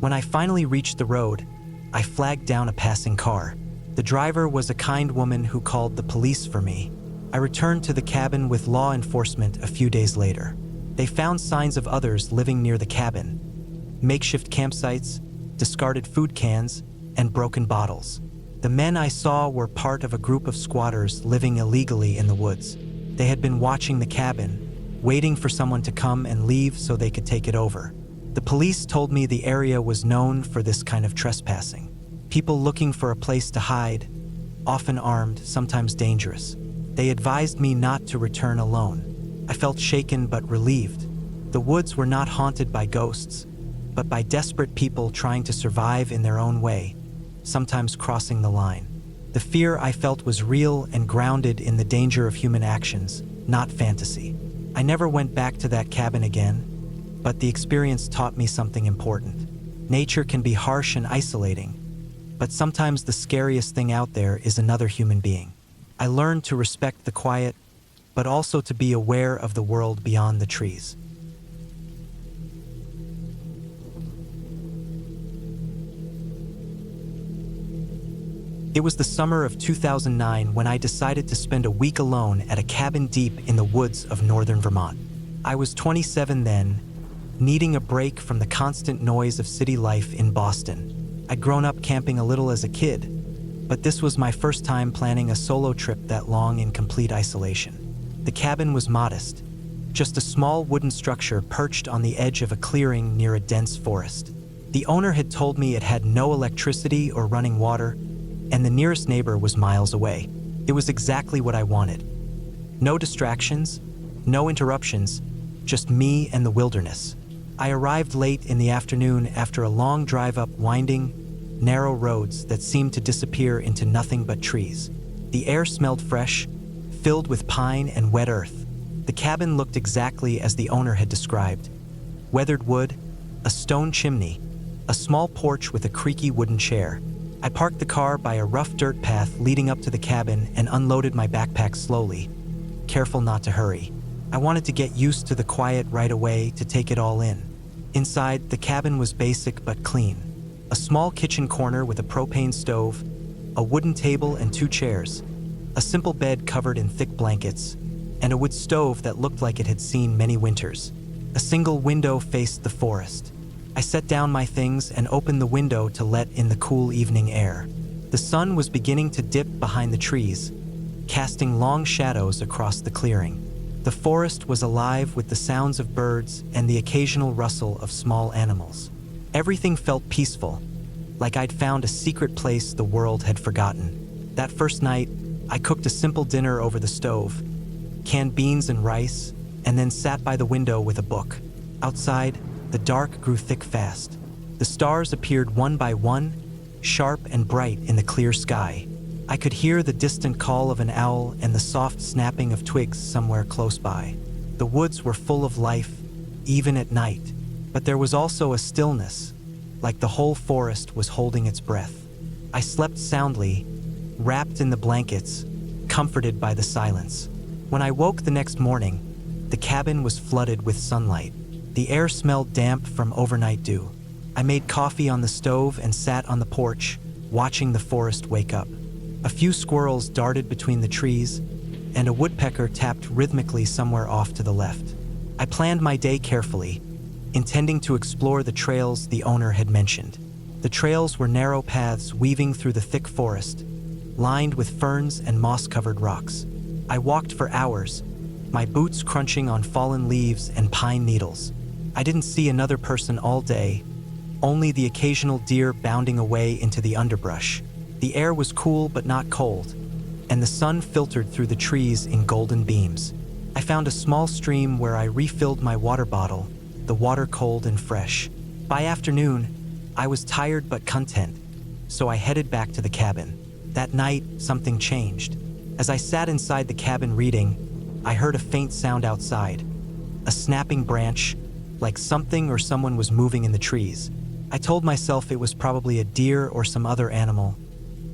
When I finally reached the road, I flagged down a passing car. The driver was a kind woman who called the police for me. I returned to the cabin with law enforcement a few days later. They found signs of others living near the cabin, makeshift campsites, discarded food cans, and broken bottles. The men I saw were part of a group of squatters living illegally in the woods. They had been watching the cabin, waiting for someone to come and leave so they could take it over. The police told me the area was known for this kind of trespassing. People looking for a place to hide, often armed, sometimes dangerous. They advised me not to return alone. I felt shaken but relieved. The woods were not haunted by ghosts, but by desperate people trying to survive in their own way, sometimes crossing the line. The fear I felt was real and grounded in the danger of human actions, not fantasy. I never went back to that cabin again, but the experience taught me something important. Nature can be harsh and isolating, but sometimes the scariest thing out there is another human being. I learned to respect the quiet, but also to be aware of the world beyond the trees. It was the summer of 2009 when I decided to spend a week alone at a cabin deep in the woods of northern Vermont. I was 27 then, needing a break from the constant noise of city life in Boston. I'd grown up camping a little as a kid, but this was my first time planning a solo trip that long in complete isolation. The cabin was modest, just a small wooden structure perched on the edge of a clearing near a dense forest. The owner had told me it had no electricity or running water, and the nearest neighbor was miles away. It was exactly what I wanted. No distractions, no interruptions, just me and the wilderness. I arrived late in the afternoon after a long drive up winding, narrow roads that seemed to disappear into nothing but trees. The air smelled fresh, filled with pine and wet earth. The cabin looked exactly as the owner had described. Weathered wood, a stone chimney, a small porch with a creaky wooden chair. I parked the car by a rough dirt path leading up to the cabin and unloaded my backpack slowly, careful not to hurry. I wanted to get used to the quiet right away to take it all in. Inside, the cabin was basic but clean. A small kitchen corner with a propane stove, a wooden table and 2 chairs, a simple bed covered in thick blankets, and a wood stove that looked like it had seen many winters. A single window faced the forest. I set down my things and opened the window to let in the cool evening air. The sun was beginning to dip behind the trees, casting long shadows across the clearing. The forest was alive with the sounds of birds and the occasional rustle of small animals. Everything felt peaceful, like I'd found a secret place the world had forgotten. That first night, I cooked a simple dinner over the stove, canned beans and rice, and then sat by the window with a book. Outside, the dark grew thick fast. The stars appeared one by one, sharp and bright in the clear sky. I could hear the distant call of an owl and the soft snapping of twigs somewhere close by. The woods were full of life, even at night, but there was also a stillness, like the whole forest was holding its breath. I slept soundly, wrapped in the blankets, comforted by the silence. When I woke the next morning, the cabin was flooded with sunlight. The air smelled damp from overnight dew. I made coffee on the stove and sat on the porch, watching the forest wake up. A few squirrels darted between the trees, and a woodpecker tapped rhythmically somewhere off to the left. I planned my day carefully, intending to explore the trails the owner had mentioned. The trails were narrow paths weaving through the thick forest, lined with ferns and moss-covered rocks. I walked for hours, my boots crunching on fallen leaves and pine needles. I didn't see another person all day, only the occasional deer bounding away into the underbrush. The air was cool but not cold, and the sun filtered through the trees in golden beams. I found a small stream where I refilled my water bottle, the water cold and fresh. By afternoon, I was tired but content, so I headed back to the cabin. That night, something changed. As I sat inside the cabin reading, I heard a faint sound outside, a snapping branch, like something or someone was moving in the trees. I told myself it was probably a deer or some other animal,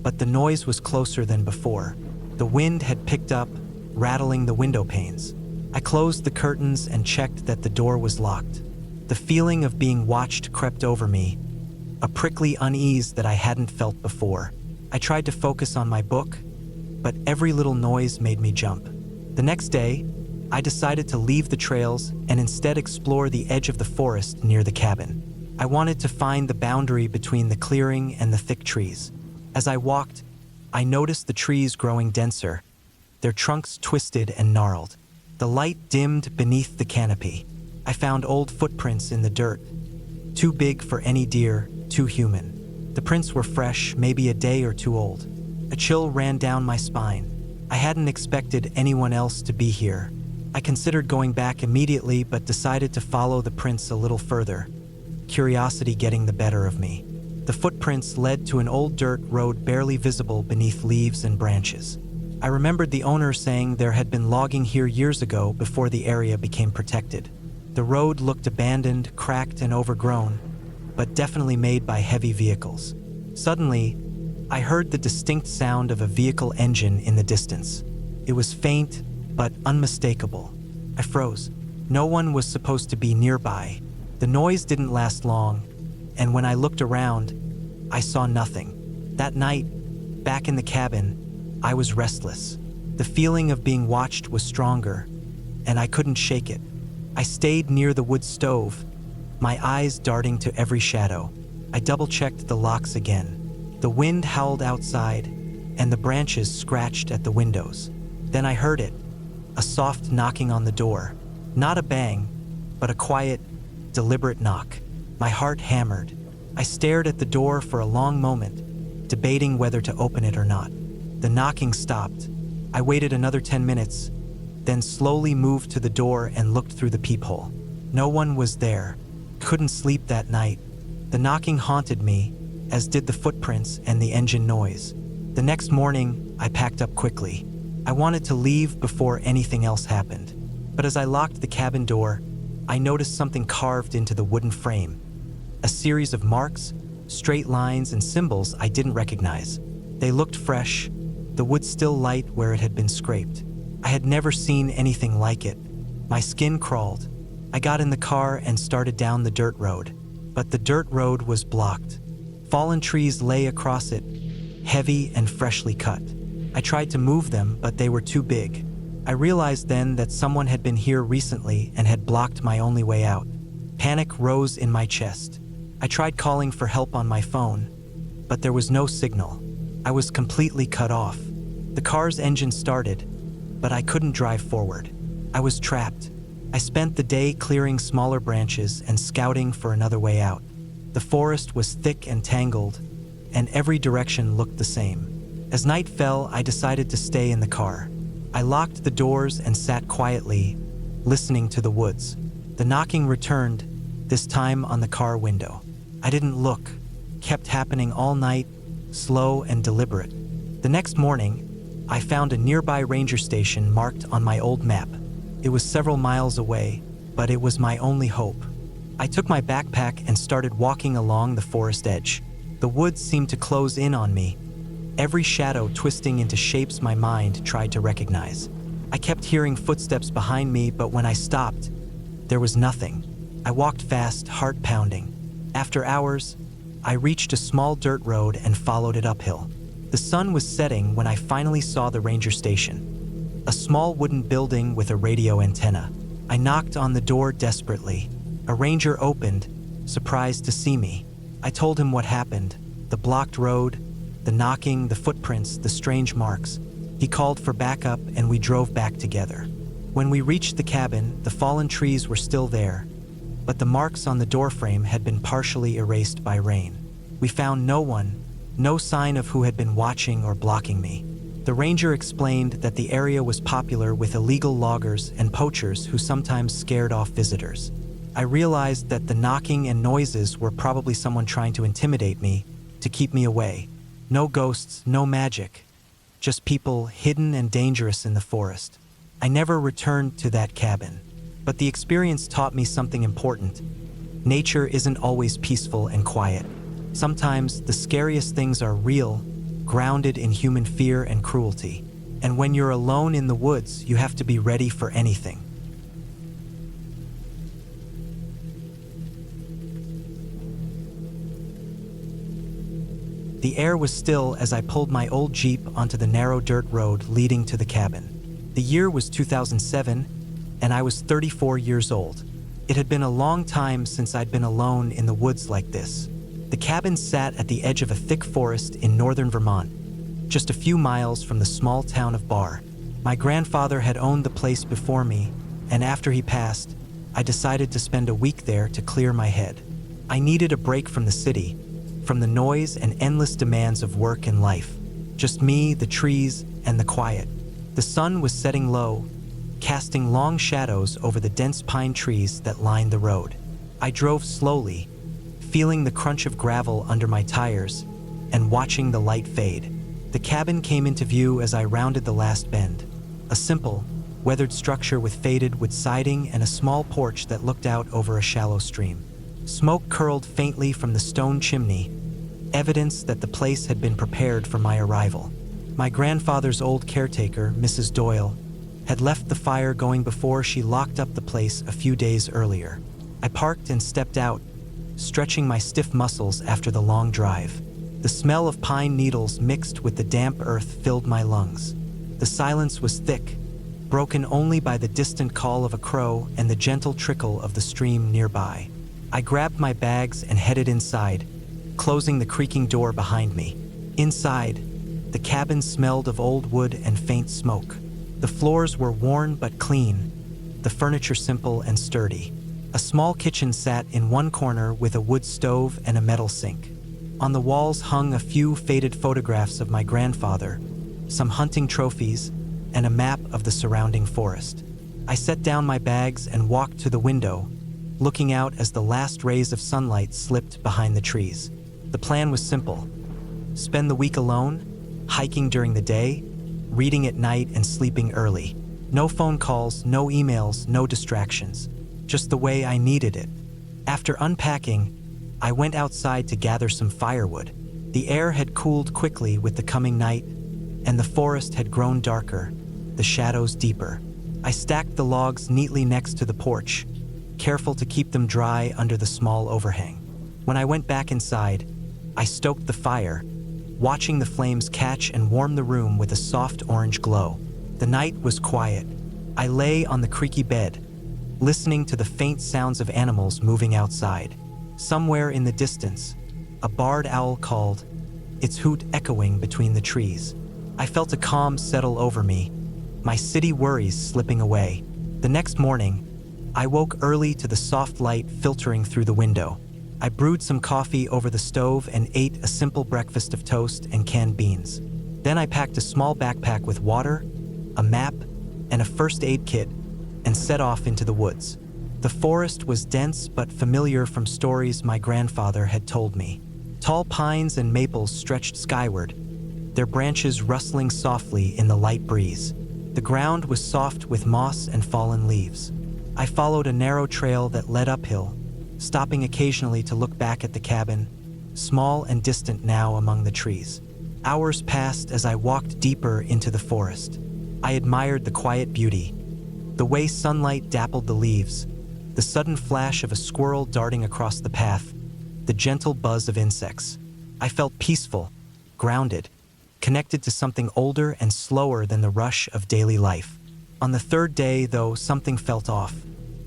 but the noise was closer than before. The wind had picked up, rattling the window panes. I closed the curtains and checked that the door was locked. The feeling of being watched crept over me, a prickly unease that I hadn't felt before. I tried to focus on my book, but every little noise made me jump. The next day, I decided to leave the trails and instead explore the edge of the forest near the cabin. I wanted to find the boundary between the clearing and the thick trees. As I walked, I noticed the trees growing denser, their trunks twisted and gnarled. The light dimmed beneath the canopy. I found old footprints in the dirt, too big for any deer, too human. The prints were fresh, maybe a day or two old. A chill ran down my spine. I hadn't expected anyone else to be here. I considered going back immediately but decided to follow the prints a little further, curiosity getting the better of me. The footprints led to an old dirt road barely visible beneath leaves and branches. I remembered the owner saying there had been logging here years ago before the area became protected. The road looked abandoned, cracked, and overgrown, but definitely made by heavy vehicles. Suddenly, I heard the distinct sound of a vehicle engine in the distance. It was faint, but unmistakable. I froze. No one was supposed to be nearby. The noise didn't last long, and when I looked around, I saw nothing. That night, back in the cabin, I was restless. The feeling of being watched was stronger, and I couldn't shake it. I stayed near the wood stove, my eyes darting to every shadow. I double-checked the locks again. The wind howled outside, and the branches scratched at the windows. Then I heard it, a soft knocking on the door. Not a bang, but a quiet, deliberate knock. My heart hammered. I stared at the door for a long moment, debating whether to open it or not. The knocking stopped. I waited another 10 minutes, then slowly moved to the door and looked through the peephole. No one was there. Couldn't sleep that night. The knocking haunted me, as did the footprints and the engine noise. The next morning, I packed up quickly. I wanted to leave before anything else happened. But as I locked the cabin door, I noticed something carved into the wooden frame. A series of marks, straight lines, and symbols I didn't recognize. They looked fresh, the wood still light where it had been scraped. I had never seen anything like it. My skin crawled. I got in the car and started down the dirt road. But the dirt road was blocked. Fallen trees lay across it, heavy and freshly cut. I tried to move them, but they were too big. I realized then that someone had been here recently and had blocked my only way out. Panic rose in my chest. I tried calling for help on my phone, but there was no signal. I was completely cut off. The car's engine started, but I couldn't drive forward. I was trapped. I spent the day clearing smaller branches and scouting for another way out. The forest was thick and tangled, and every direction looked the same. As night fell, I decided to stay in the car. I locked the doors and sat quietly, listening to the woods. The knocking returned, this time on the car window. I didn't look. Kept happening all night, slow and deliberate. The next morning, I found a nearby ranger station marked on my old map. It was several miles away, but it was my only hope. I took my backpack and started walking along the forest edge. The woods seemed to close in on me, every shadow twisting into shapes my mind tried to recognize. I kept hearing footsteps behind me, but when I stopped, there was nothing. I walked fast, heart pounding. After hours, I reached a small dirt road and followed it uphill. The sun was setting when I finally saw the ranger station, a small wooden building with a radio antenna. I knocked on the door desperately. A ranger opened, surprised to see me. I told him what happened, the blocked road, the knocking, the footprints, the strange marks. He called for backup and we drove back together. When we reached the cabin, the fallen trees were still there, but the marks on the doorframe had been partially erased by rain. We found no one, no sign of who had been watching or blocking me. The ranger explained that the area was popular with illegal loggers and poachers who sometimes scared off visitors. I realized that the knocking and noises were probably someone trying to intimidate me, to keep me away. No ghosts, no magic, just people hidden and dangerous in the forest. I never returned to that cabin, but the experience taught me something important. Nature isn't always peaceful and quiet. Sometimes the scariest things are real, grounded in human fear and cruelty. And when you're alone in the woods, you have to be ready for anything. The air was still as I pulled my old Jeep onto the narrow dirt road leading to the cabin. The year was 2007, and I was 34 years old. It had been a long time since I'd been alone in the woods like this. The cabin sat at the edge of a thick forest in northern Vermont, just a few miles from the small town of Barr. My grandfather had owned the place before me, and after he passed, I decided to spend a week there to clear my head. I needed a break from the city, from the noise and endless demands of work and life. Just me, the trees, and the quiet. The sun was setting low, casting long shadows over the dense pine trees that lined the road. I drove slowly, feeling the crunch of gravel under my tires and watching the light fade. The cabin came into view as I rounded the last bend. A simple, weathered structure with faded wood siding and a small porch that looked out over a shallow stream. Smoke curled faintly from the stone chimney, evidence that the place had been prepared for my arrival. My grandfather's old caretaker, Mrs. Doyle, had left the fire going before she locked up the place a few days earlier. I parked and stepped out, stretching my stiff muscles after the long drive. The smell of pine needles mixed with the damp earth filled my lungs. The silence was thick, broken only by the distant call of a crow and the gentle trickle of the stream nearby. I grabbed my bags and headed inside, closing the creaking door behind me. Inside, the cabin smelled of old wood and faint smoke. The floors were worn but clean, the furniture simple and sturdy. A small kitchen sat in one corner with a wood stove and a metal sink. On the walls hung a few faded photographs of my grandfather, some hunting trophies, and a map of the surrounding forest. I set down my bags and walked to the window, looking out as the last rays of sunlight slipped behind the trees. The plan was simple: spend the week alone, hiking during the day, reading at night, and sleeping early. No phone calls, no emails, no distractions. Just the way I needed it. After unpacking, I went outside to gather some firewood. The air had cooled quickly with the coming night, and the forest had grown darker, the shadows deeper. I stacked the logs neatly next to the porch, careful to keep them dry under the small overhang. When I went back inside, I stoked the fire, watching the flames catch and warm the room with a soft orange glow. The night was quiet. I lay on the creaky bed, listening to the faint sounds of animals moving outside. Somewhere in the distance, a barred owl called, its hoot echoing between the trees. I felt a calm settle over me, my city worries slipping away. The next morning, I woke early to the soft light filtering through the window. I brewed some coffee over the stove and ate a simple breakfast of toast and canned beans. Then I packed a small backpack with water, a map, and a first aid kit, and set off into the woods. The forest was dense but familiar from stories my grandfather had told me. Tall pines and maples stretched skyward, their branches rustling softly in the light breeze. The ground was soft with moss and fallen leaves. I followed a narrow trail that led uphill, stopping occasionally to look back at the cabin, small and distant now among the trees. Hours passed as I walked deeper into the forest. I admired the quiet beauty, the way sunlight dappled the leaves, the sudden flash of a squirrel darting across the path, the gentle buzz of insects. I felt peaceful, grounded, connected to something older and slower than the rush of daily life. On the third day, though, something felt off.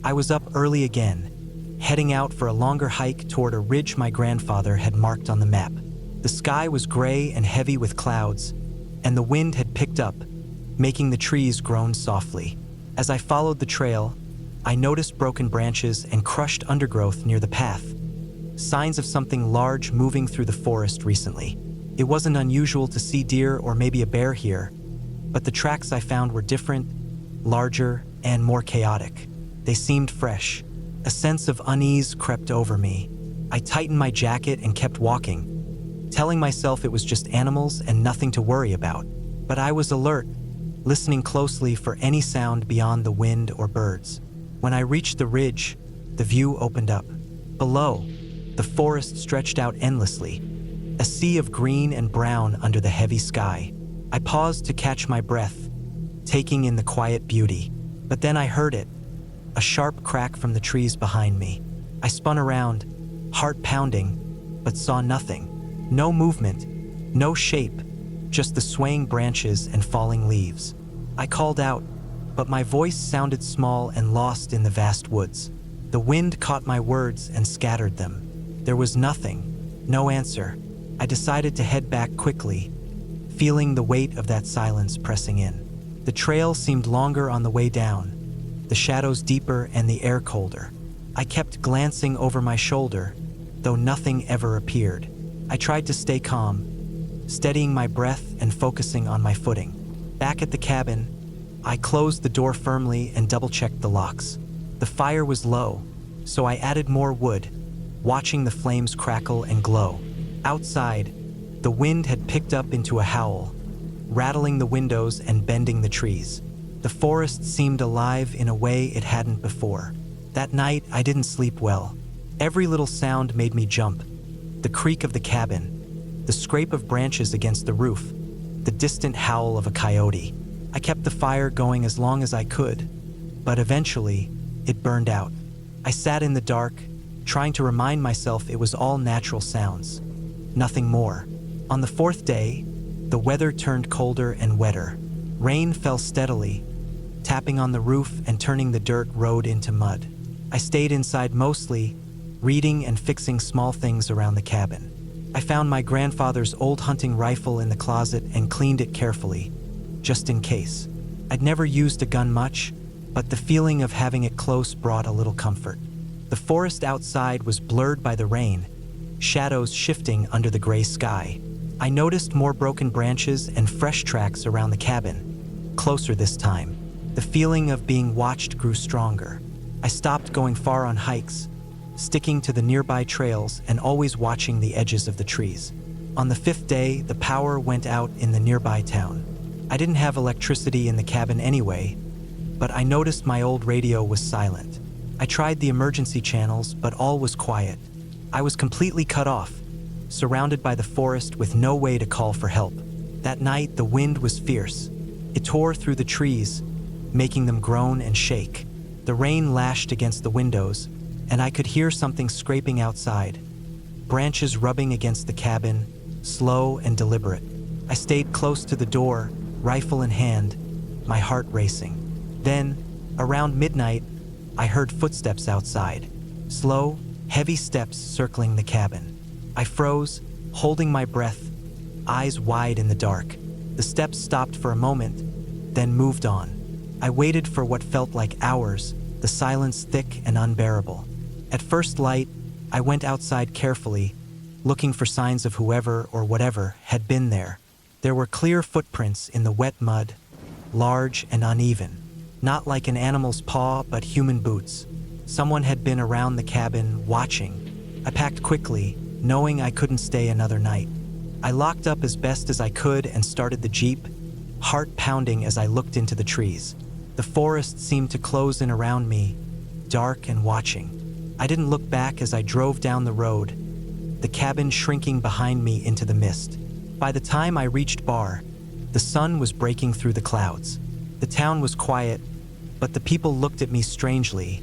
I was up early again, heading out for a longer hike toward a ridge my grandfather had marked on the map. The sky was gray and heavy with clouds, and the wind had picked up, making the trees groan softly. As I followed the trail, I noticed broken branches and crushed undergrowth near the path, signs of something large moving through the forest recently. It wasn't unusual to see deer or maybe a bear here, but the tracks I found were different, larger, and more chaotic. They seemed fresh. A sense of unease crept over me. I tightened my jacket and kept walking, telling myself it was just animals and nothing to worry about. But I was alert, listening closely for any sound beyond the wind or birds. When I reached the ridge, the view opened up. Below, the forest stretched out endlessly, a sea of green and brown under the heavy sky. I paused to catch my breath, taking in the quiet beauty. But then I heard it, a sharp crack from the trees behind me. I spun around, heart pounding, but saw nothing. No movement, no shape, just the swaying branches and falling leaves. I called out, but my voice sounded small and lost in the vast woods. The wind caught my words and scattered them. There was nothing, no answer. I decided to head back quickly, feeling the weight of that silence pressing in. The trail seemed longer on the way down, the shadows deeper and the air colder. I kept glancing over my shoulder, though nothing ever appeared. I tried to stay calm, steadying my breath and focusing on my footing. Back at the cabin, I closed the door firmly and double-checked the locks. The fire was low, so I added more wood, watching the flames crackle and glow. Outside, the wind had picked up into a howl, rattling the windows and bending the trees. The forest seemed alive in a way it hadn't before. That night, I didn't sleep well. Every little sound made me jump. The creak of the cabin, the scrape of branches against the roof, the distant howl of a coyote. I kept the fire going as long as I could, but eventually, it burned out. I sat in the dark, trying to remind myself it was all natural sounds, nothing more. On the fourth day, the weather turned colder and wetter. Rain fell steadily, tapping on the roof and turning the dirt road into mud. I stayed inside mostly, reading and fixing small things around the cabin. I found my grandfather's old hunting rifle in the closet and cleaned it carefully, just in case. I'd never used a gun much, but the feeling of having it close brought a little comfort. The forest outside was blurred by the rain, shadows shifting under the gray sky. I noticed more broken branches and fresh tracks around the cabin, closer this time. The feeling of being watched grew stronger. I stopped going far on hikes, sticking to the nearby trails and always watching the edges of the trees. On the fifth day, the power went out in the nearby town. I didn't have electricity in the cabin anyway, but I noticed my old radio was silent. I tried the emergency channels, but all was quiet. I was completely cut off, surrounded by the forest with no way to call for help. That night, the wind was fierce. It tore through the trees, making them groan and shake. The rain lashed against the windows, and I could hear something scraping outside. Branches rubbing against the cabin, slow and deliberate. I stayed close to the door, rifle in hand, my heart racing. Then, around midnight, I heard footsteps outside. Slow, heavy steps circling the cabin. I froze, holding my breath, eyes wide in the dark. The steps stopped for a moment, then moved on. I waited for what felt like hours, the silence thick and unbearable. At first light, I went outside carefully, looking for signs of whoever or whatever had been there. There were clear footprints in the wet mud, large and uneven. Not like an animal's paw, but human boots. Someone had been around the cabin, watching. I packed quickly, knowing I couldn't stay another night. I locked up as best as I could and started the Jeep, heart pounding as I looked into the trees. The forest seemed to close in around me, dark and watching. I didn't look back as I drove down the road, the cabin shrinking behind me into the mist. By the time I reached Bar, the sun was breaking through the clouds. The town was quiet, but the people looked at me strangely,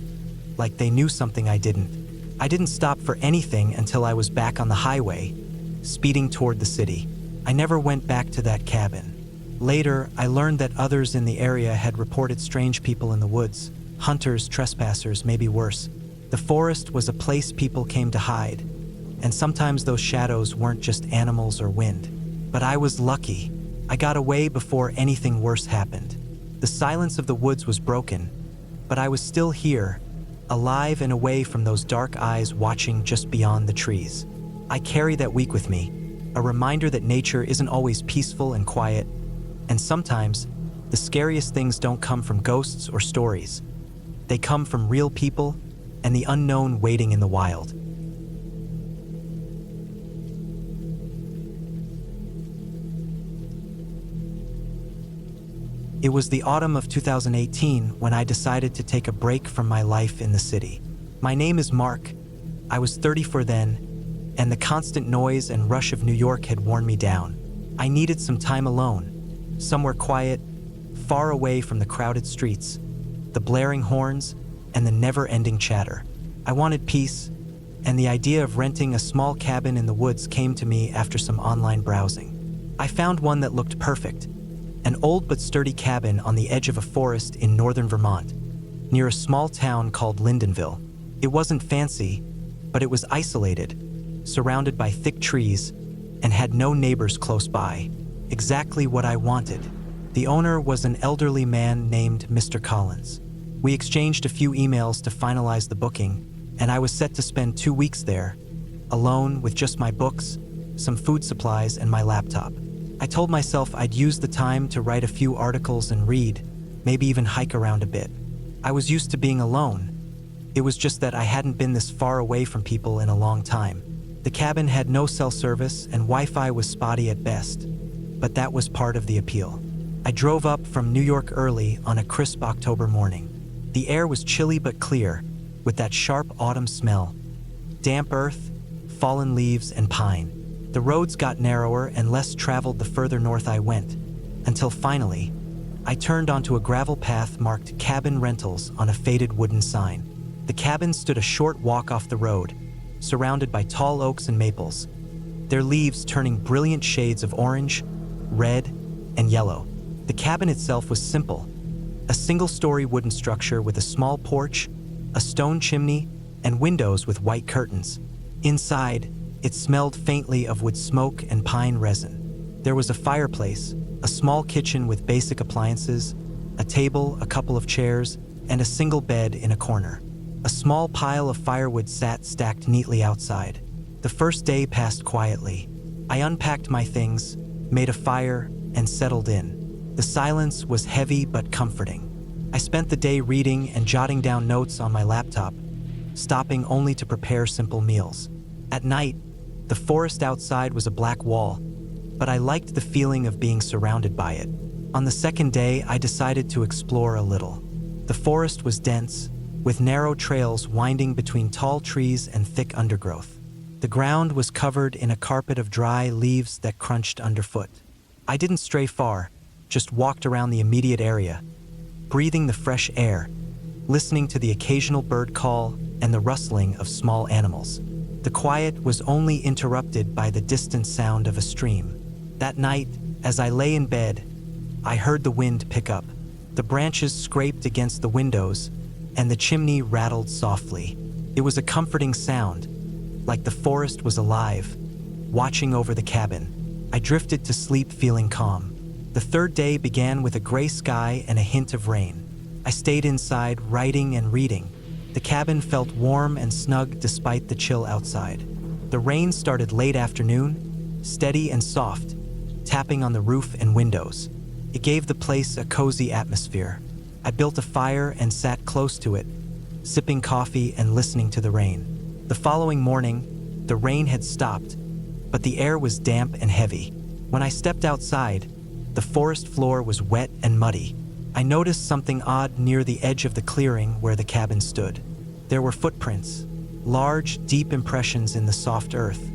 like they knew something I didn't. I didn't stop for anything until I was back on the highway, speeding toward the city. I never went back to that cabin. Later, I learned that others in the area had reported strange people in the woods, hunters, trespassers, maybe worse. The forest was a place people came to hide, and sometimes those shadows weren't just animals or wind. But I was lucky. I got away before anything worse happened. The silence of the woods was broken, but I was still here, alive and away from those dark eyes watching just beyond the trees. I carry that week with me, a reminder that nature isn't always peaceful and quiet, and sometimes the scariest things don't come from ghosts or stories. They come from real people and the unknown waiting in the wild. It was the autumn of 2018 when I decided to take a break from my life in the city. My name is Mark. I was 34 then, and the constant noise and rush of New York had worn me down. I needed some time alone, somewhere quiet, far away from the crowded streets, the blaring horns, and the never-ending chatter. I wanted peace, and the idea of renting a small cabin in the woods came to me after some online browsing. I found one that looked perfect. An old but sturdy cabin on the edge of a forest in northern Vermont, near a small town called Lyndonville. It wasn't fancy, but it was isolated, surrounded by thick trees, and had no neighbors close by. Exactly what I wanted. The owner was an elderly man named Mr. Collins. We exchanged a few emails to finalize the booking, and I was set to spend 2 weeks there, alone with just my books, some food supplies, and my laptop. I told myself I'd use the time to write a few articles and read, maybe even hike around a bit. I was used to being alone. It was just that I hadn't been this far away from people in a long time. The cabin had no cell service and Wi-Fi was spotty at best, but that was part of the appeal. I drove up from New York early on a crisp October morning. The air was chilly but clear, with that sharp autumn smell. Damp earth, fallen leaves, and pine. The roads got narrower and less traveled the further north I went, until finally, I turned onto a gravel path marked Cabin Rentals on a faded wooden sign. The cabin stood a short walk off the road, surrounded by tall oaks and maples, their leaves turning brilliant shades of orange, red, and yellow. The cabin itself was simple, a single-story wooden structure with a small porch, a stone chimney, and windows with white curtains. Inside, it smelled faintly of wood smoke and pine resin. There was a fireplace, a small kitchen with basic appliances, a table, a couple of chairs, and a single bed in a corner. A small pile of firewood sat stacked neatly outside. The first day passed quietly. I unpacked my things, made a fire, and settled in. The silence was heavy but comforting. I spent the day reading and jotting down notes on my laptop, stopping only to prepare simple meals. At night, the forest outside was a black wall, but I liked the feeling of being surrounded by it. On the second day, I decided to explore a little. The forest was dense, with narrow trails winding between tall trees and thick undergrowth. The ground was covered in a carpet of dry leaves that crunched underfoot. I didn't stray far, just walked around the immediate area, breathing the fresh air, listening to the occasional bird call and the rustling of small animals. The quiet was only interrupted by the distant sound of a stream. That night, as I lay in bed, I heard the wind pick up. The branches scraped against the windows, and the chimney rattled softly. It was a comforting sound, like the forest was alive, watching over the cabin. I drifted to sleep feeling calm. The third day began with a gray sky and a hint of rain. I stayed inside, writing and reading. The cabin felt warm and snug despite the chill outside. The rain started late afternoon, steady and soft, tapping on the roof and windows. It gave the place a cozy atmosphere. I built a fire and sat close to it, sipping coffee and listening to the rain. The following morning, the rain had stopped, but the air was damp and heavy. When I stepped outside, the forest floor was wet and muddy. I noticed something odd near the edge of the clearing where the cabin stood. There were footprints, large, deep impressions in the soft earth,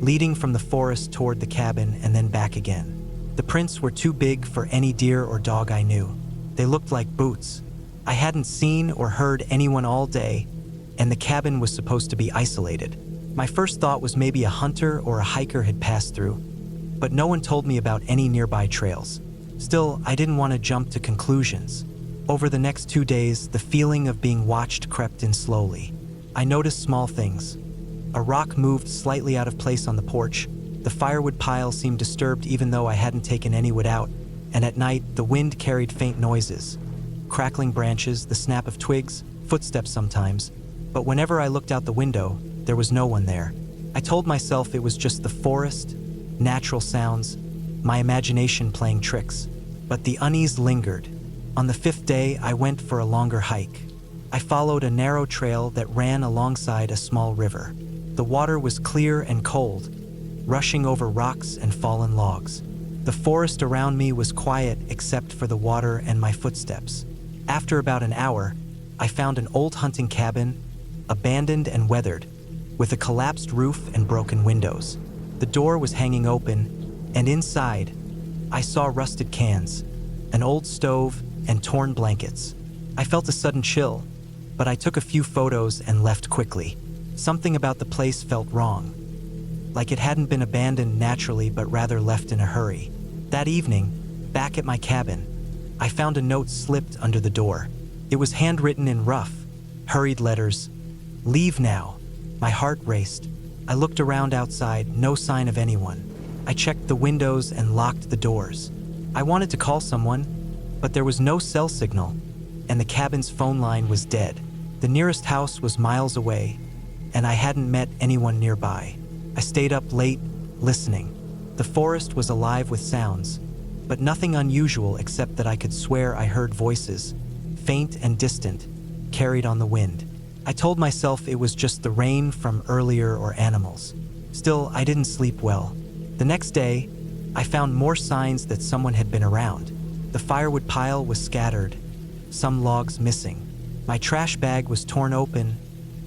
leading from the forest toward the cabin and then back again. The prints were too big for any deer or dog I knew. They looked like boots. I hadn't seen or heard anyone all day, and the cabin was supposed to be isolated. My first thought was maybe a hunter or a hiker had passed through, but no one told me about any nearby trails. Still, I didn't want to jump to conclusions. Over the next 2 days, the feeling of being watched crept in slowly. I noticed small things. A rock moved slightly out of place on the porch. The firewood pile seemed disturbed even though I hadn't taken any wood out. And at night, the wind carried faint noises. Crackling branches, the snap of twigs, footsteps sometimes. But whenever I looked out the window, there was no one there. I told myself it was just the forest, natural sounds, my imagination playing tricks. But the unease lingered. On the 5th day, I went for a longer hike. I followed a narrow trail that ran alongside a small river. The water was clear and cold, rushing over rocks and fallen logs. The forest around me was quiet except for the water and my footsteps. After about an hour, I found an old hunting cabin, abandoned and weathered, with a collapsed roof and broken windows. The door was hanging open, and inside, I saw rusted cans, an old stove, and torn blankets. I felt a sudden chill, but I took a few photos and left quickly. Something about the place felt wrong, like it hadn't been abandoned naturally but rather left in a hurry. That evening, back at my cabin, I found a note slipped under the door. It was handwritten in rough, hurried letters. "Leave now." My heart raced. I looked around outside, no sign of anyone. I checked the windows and locked the doors. I wanted to call someone, but there was no cell signal, and the cabin's phone line was dead. The nearest house was miles away, and I hadn't met anyone nearby. I stayed up late, listening. The forest was alive with sounds, but nothing unusual except that I could swear I heard voices, faint and distant, carried on the wind. I told myself it was just the rain from earlier or animals. Still, I didn't sleep well. The next day, I found more signs that someone had been around. The firewood pile was scattered, some logs missing. My trash bag was torn open,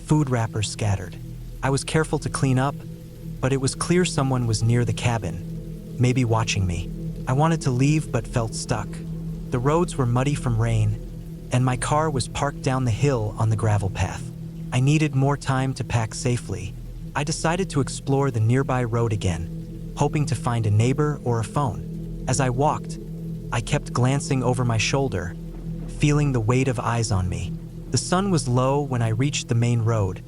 food wrappers scattered. I was careful to clean up, but it was clear someone was near the cabin, maybe watching me. I wanted to leave but felt stuck. The roads were muddy from rain, and my car was parked down the hill on the gravel path. I needed more time to pack safely. I decided to explore the nearby road again, hoping to find a neighbor or a phone. As I walked, I kept glancing over my shoulder, feeling the weight of eyes on me. The sun was low when I reached the main road,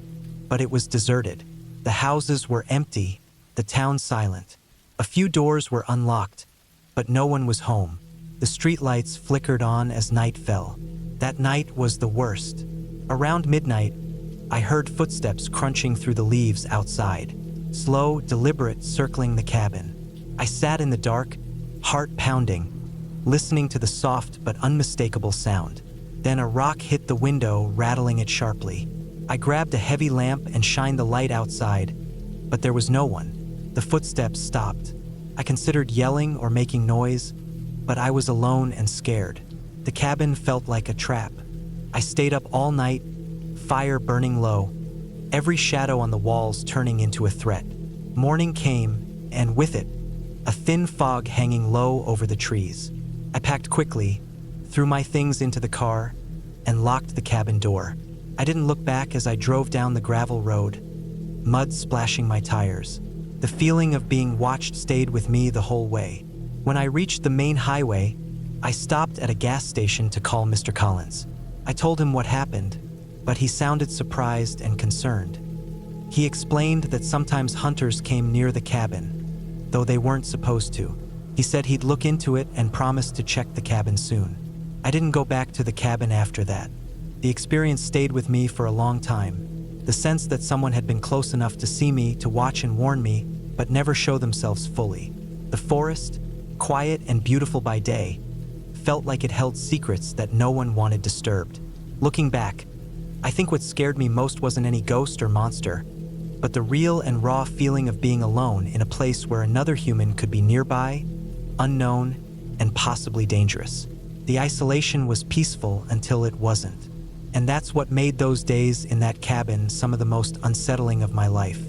but it was deserted. The houses were empty, the town silent. A few doors were unlocked, but no one was home. The streetlights flickered on as night fell. That night was the worst. Around midnight, I heard footsteps crunching through the leaves outside, slow, deliberate, circling the cabin. I sat in the dark, heart pounding, listening to the soft but unmistakable sound. Then a rock hit the window, rattling it sharply. I grabbed a heavy lamp and shined the light outside, but there was no one. The footsteps stopped. I considered yelling or making noise, but I was alone and scared. The cabin felt like a trap. I stayed up all night, fire burning low, every shadow on the walls turning into a threat. Morning came, and with it, a thin fog hanging low over the trees. I packed quickly, threw my things into the car, and locked the cabin door. I didn't look back as I drove down the gravel road, mud splashing my tires. The feeling of being watched stayed with me the whole way. When I reached the main highway, I stopped at a gas station to call Mr. Collins. I told him what happened, but he sounded surprised and concerned. He explained that sometimes hunters came near the cabin, though they weren't supposed to. He said he'd look into it and promised to check the cabin soon. I didn't go back to the cabin after that. The experience stayed with me for a long time. The sense that someone had been close enough to see me, to watch and warn me, but never show themselves fully. The forest, quiet and beautiful by day, felt like it held secrets that no one wanted disturbed. Looking back, I think what scared me most wasn't any ghost or monster, but the real and raw feeling of being alone in a place where another human could be nearby, unknown, and possibly dangerous. The isolation was peaceful until it wasn't. And that's what made those days in that cabin some of the most unsettling of my life.